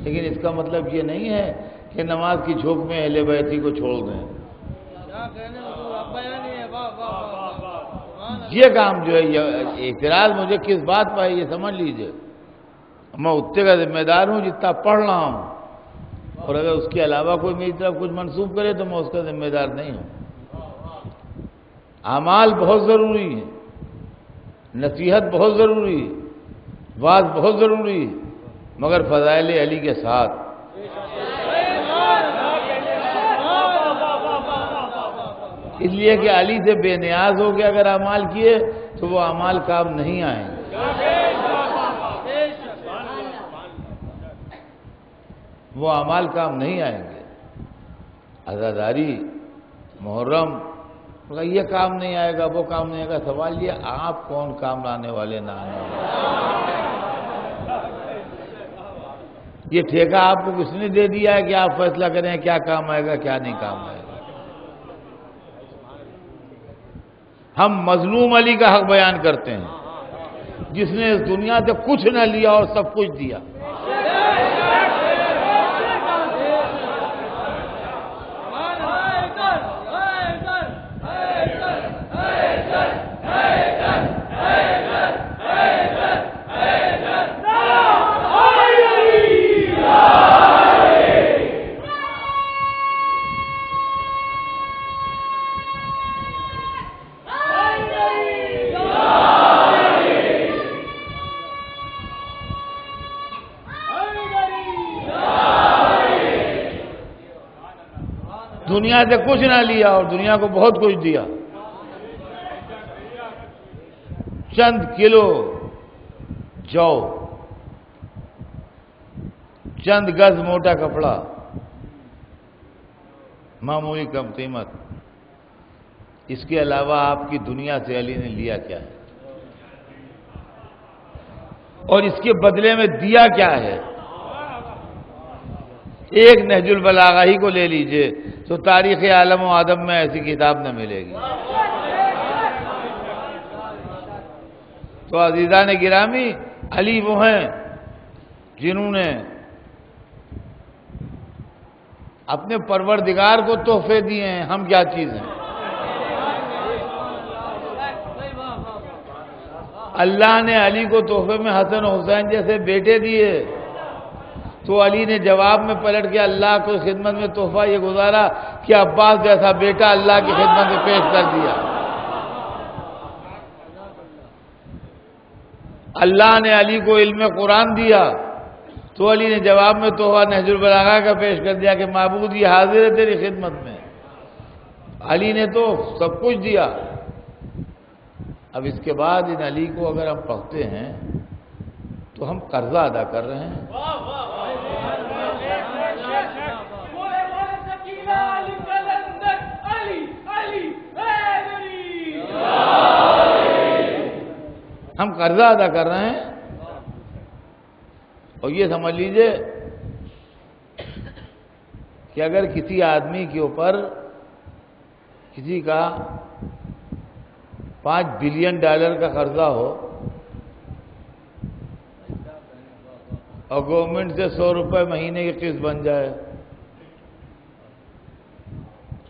لیکن اس کا مطلب یہ نہیں ہے کہ نماز کی جھوک میں اہل بیت ہی کو چھوڑ دیں۔ یہ کام جو ہے، یہ اعتراض مجھے کس بات پر ہے یہ سمجھ لیجئے۔ میں اتنے کا ذمہ دار ہوں جتنا پڑھ رہا ہوں، اور اگر اس کے علاوہ کوئی میری طرف کچھ منسوب کرے تو میں اس کا ذمہ دار نہیں ہوں۔ اعمال بہت ضروری ہے، نصیحت بہت ضروری ہے، وعظ بہت ضروری ہے، مگر فضائل علی کے ساتھ۔ اس لیے کہ علی سے بے نیاز ہو کے اگر اعمال کیے تو وہ اعمال کام نہیں آئیں گے۔ وہ اعمال کام نہیں آئیں گے۔ عزاداری، محرم، یہ کام نہیں آئے گا، وہ کام نہیں آئے گا۔ سوال یہ آپ کون کام لانے والے نہ آنے والے؟ یہ ٹھیکہ آپ کو کس نے دے دیا ہے کہ آپ فیصلہ کریں کیا کام آئے گا کیا نہیں کام آئے گا؟ ہم مظلوم علی کا حق بیان کرتے ہیں، جس نے اس دنیا سے کچھ نہ لیا اور سب کچھ دیا۔ دنیا سے کچھ نہ لیا اور دنیا کو بہت کچھ دیا۔ چند کلو جو، چند گز موٹا کپڑا، معمولی کم قیمت، اس کے علاوہ آپ کی دنیا سے علی نے لیا کیا ہے؟ اور اس کے بدلے میں دیا کیا ہے؟ ایک نہج البلاغہ ہی کو لے لیجئے تو تاریخ عالم و آدم میں ایسی کتاب نہ ملے گی۔ تو عزیزان گرامی، علی وہ ہیں جنہوں نے اپنے پروردگار کو تحفے دیے ہیں۔ ہم کیا چیز ہیں؟ اللہ نے علی کو تحفے میں حسن و حسین جیسے بیٹے دیے، تو علی نے جواب میں پلٹ کے اللہ کو خدمت میں تحفہ یہ گزارا کہ عباس جیسا بیٹا اللہ کی خدمت میں پیش کر دیا۔ اللہ نے علی کو علم قرآن دیا، تو علی نے جواب میں تحفہ نہج البلاغہ کا پیش کر دیا کہ معبود یہ حاضر ہے تیری خدمت میں. علی نے تو سب کچھ دیا. اب اس کے بعد ان علی کو اگر ہم پڑھتے ہیں تو ہم قرضہ ادا کر رہے ہیں. ہم قرضہ ادا کر رہے ہیں. اور یہ سمجھ لیجئے کہ اگر کسی آدمی کے اوپر کسی کا $5 بلین کا قرضہ ہو اور گورنمنٹ سے $100 مہینے کی قسط بن جائے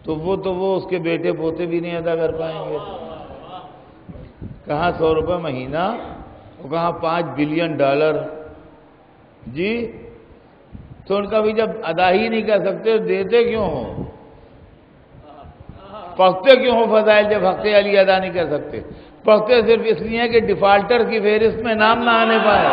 تو وہ اس کے بیٹے پوتے بھی نہیں ادا کر پائیں گے. کہاں $100 مہینہ اور کہاں $5 بلین. جی تو ان کا بھی جب ادا ہی نہیں کر سکتے دیتے کیوں ہو؟ پڑھتے کیوں ہو فضائل جب حق علی ادا نہیں کر سکتے؟ پڑھتے صرف اس لیے کہ ڈیفالٹر کی فہرست میں نام نہ آنے پائے.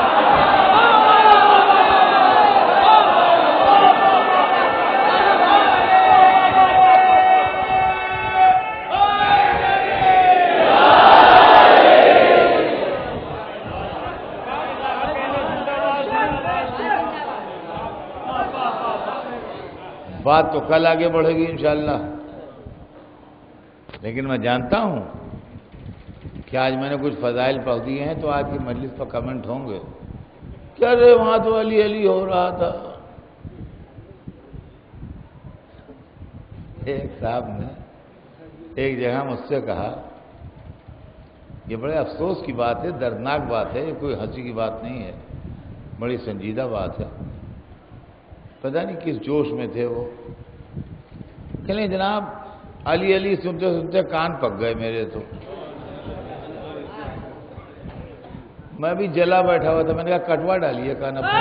بات تو کل آگے بڑھے گی انشاءاللہ. لیکن میں جانتا ہوں کہ آج میں نے کچھ فضائل پڑھ دیے ہیں تو آج کی مجلس پر کمنٹ ہوں گے کہ ارے وہاں تو علی علی ہو رہا تھا. ایک صاحب نے ایک جگہ مجھ سے کہا، یہ بڑے افسوس کی بات ہے، دردناک بات ہے، یہ کوئی ہنسی کی بات نہیں ہے، بڑی سنجیدہ بات ہے. پتہ نہیں کس جوش میں تھے وہ. کہ نہیں جناب علی علی سنتے سنتے کان پک گئے میرے. تو میں بھی جلا بیٹھا ہوا تھا، میں نے کہا کٹوا ڈالیے کان اپنے.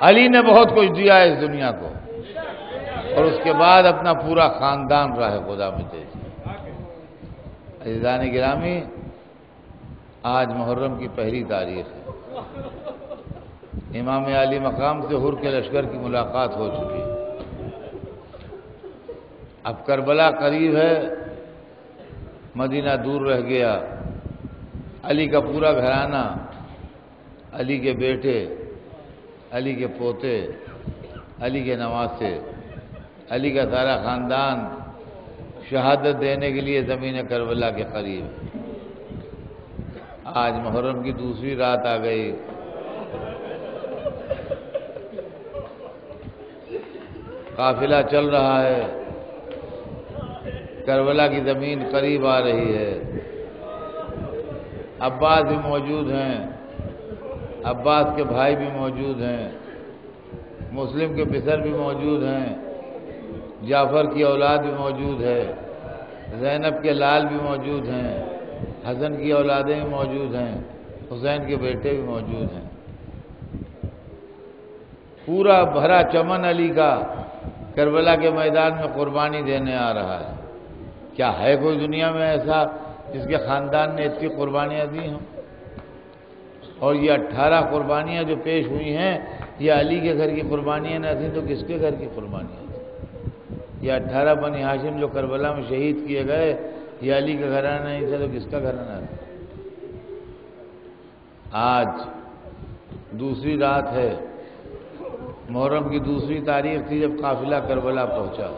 علی نے بہت کچھ دیا ہے اس دنیا کو اور اس کے بعد اپنا پورا خاندان راہ خدا میں دے دیا. عزیزان گرامی، آج محرم کی پہلی تاریخ ہے. امام علی مقام سے حر کے لشکر کی ملاقات ہو چکی ہے. اب کربلا قریب ہے، مدینہ دور رہ گیا. علی کا پورا گھرانہ، علی کے بیٹے، علی کے پوتے، علی کے نواسے، علی کا سارا خاندان شہادت دینے کے لیے زمین کربلا کے قریب. آج محرم کی دوسری رات آ گئی. قافلہ چل رہا ہے، کربلا کی زمین قریب آ رہی ہے. عباس بھی موجود ہیں، عباس کے بھائی بھی موجود ہیں، مسلم کے پسر بھی موجود ہیں، جعفر کی اولاد بھی موجود ہے، زینب کے لال بھی موجود ہیں، حسن کی اولادیں بھی موجود ہیں، حسین کے بیٹے بھی موجود ہیں. پورا بھرا چمن علی کا کربلا کے میدان میں قربانی دینے آ رہا ہے. کیا ہے کوئی دنیا میں ایسا جس کے خاندان نے اتنی قربانیاں دی ہوں؟ اور یہ 18 قربانیاں جو پیش ہوئی ہیں یہ علی کے گھر کی قربانیاں نہ تھیں تو کس کے گھر کی قربانیاں تھیں؟ یہ 18 بنی ہاشم جو کربلا میں شہید کیے گئے یہ علی کا گھرانہ نہیں تھا تو کس کا گھرانہ تھا؟ آج دوسری رات ہے، محرم کی دوسری تاریخ تھی جب قافلہ کربلا پہنچا.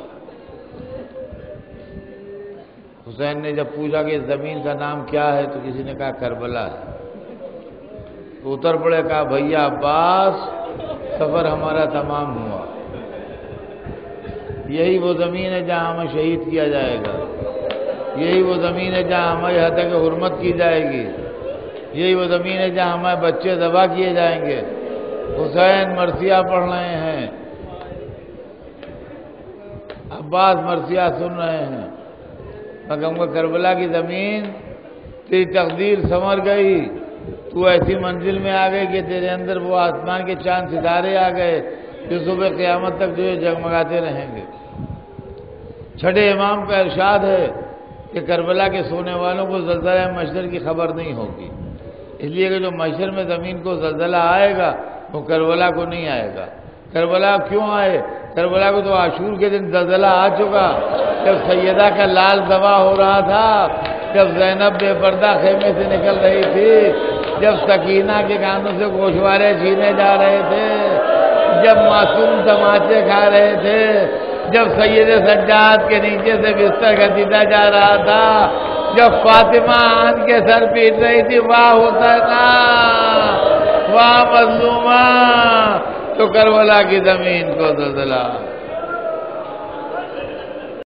حسین نے جب پوچھا کہ اس زمین کا نام کیا ہے تو کسی نے کہا کربلا ہے. تو اتر پڑے، کہا بھیا عباس سفر ہمارا تمام ہوا. یہی وہ زمین ہے جہاں ہمیں شہید کیا جائے گا، یہی وہ زمین ہے جہاں ہماری حد کی حرمت کی جائے گی. یہی وہ زمین ہے جہاں ہمارے بچے ذبح کیے جائیں گے۔ حسین مرثیہ پڑھ رہے ہیں، عباس مرثیہ سن رہے ہیں، میں کہوں گا کربلا کی زمین تیری تقدیر سنور گئی، تو ایسی منزل میں آ گئی کہ تیرے اندر وہ آسمان کے چاند ستارے آ گئے جو صبح قیامت تک تجھے جگمگاتے رہیں گے۔ چھٹے امام کا ارشاد ہے کہ کربلا کے سونے والوں کو زلزلہ محشر کی خبر نہیں ہوگی، اس لیے کہ جو محشر میں زمین کو زلزلہ آئے گا وہ کربلا کو نہیں آئے گا۔ کربلا کیوں آئے؟ کربلا کو تو عاشور کے دن زلزلہ آ چکا، جب سیدہ کا لال ذبح ہو رہا تھا، جب زینب بے پردہ خیمے سے نکل رہی تھی، جب سکینہ کے کانوں سے گوشوارے چھینے جا رہے تھے، جب معصوم تماچے کھا رہے تھے، جب سید سجاد کے نیچے سے بستر گھسیٹا جا رہا تھا، جب فاطمہ آن کے سر پیٹ رہی تھی، واہ حسینہ واہ مظلومہ، تو کربلا کی زمین کو زلزلہ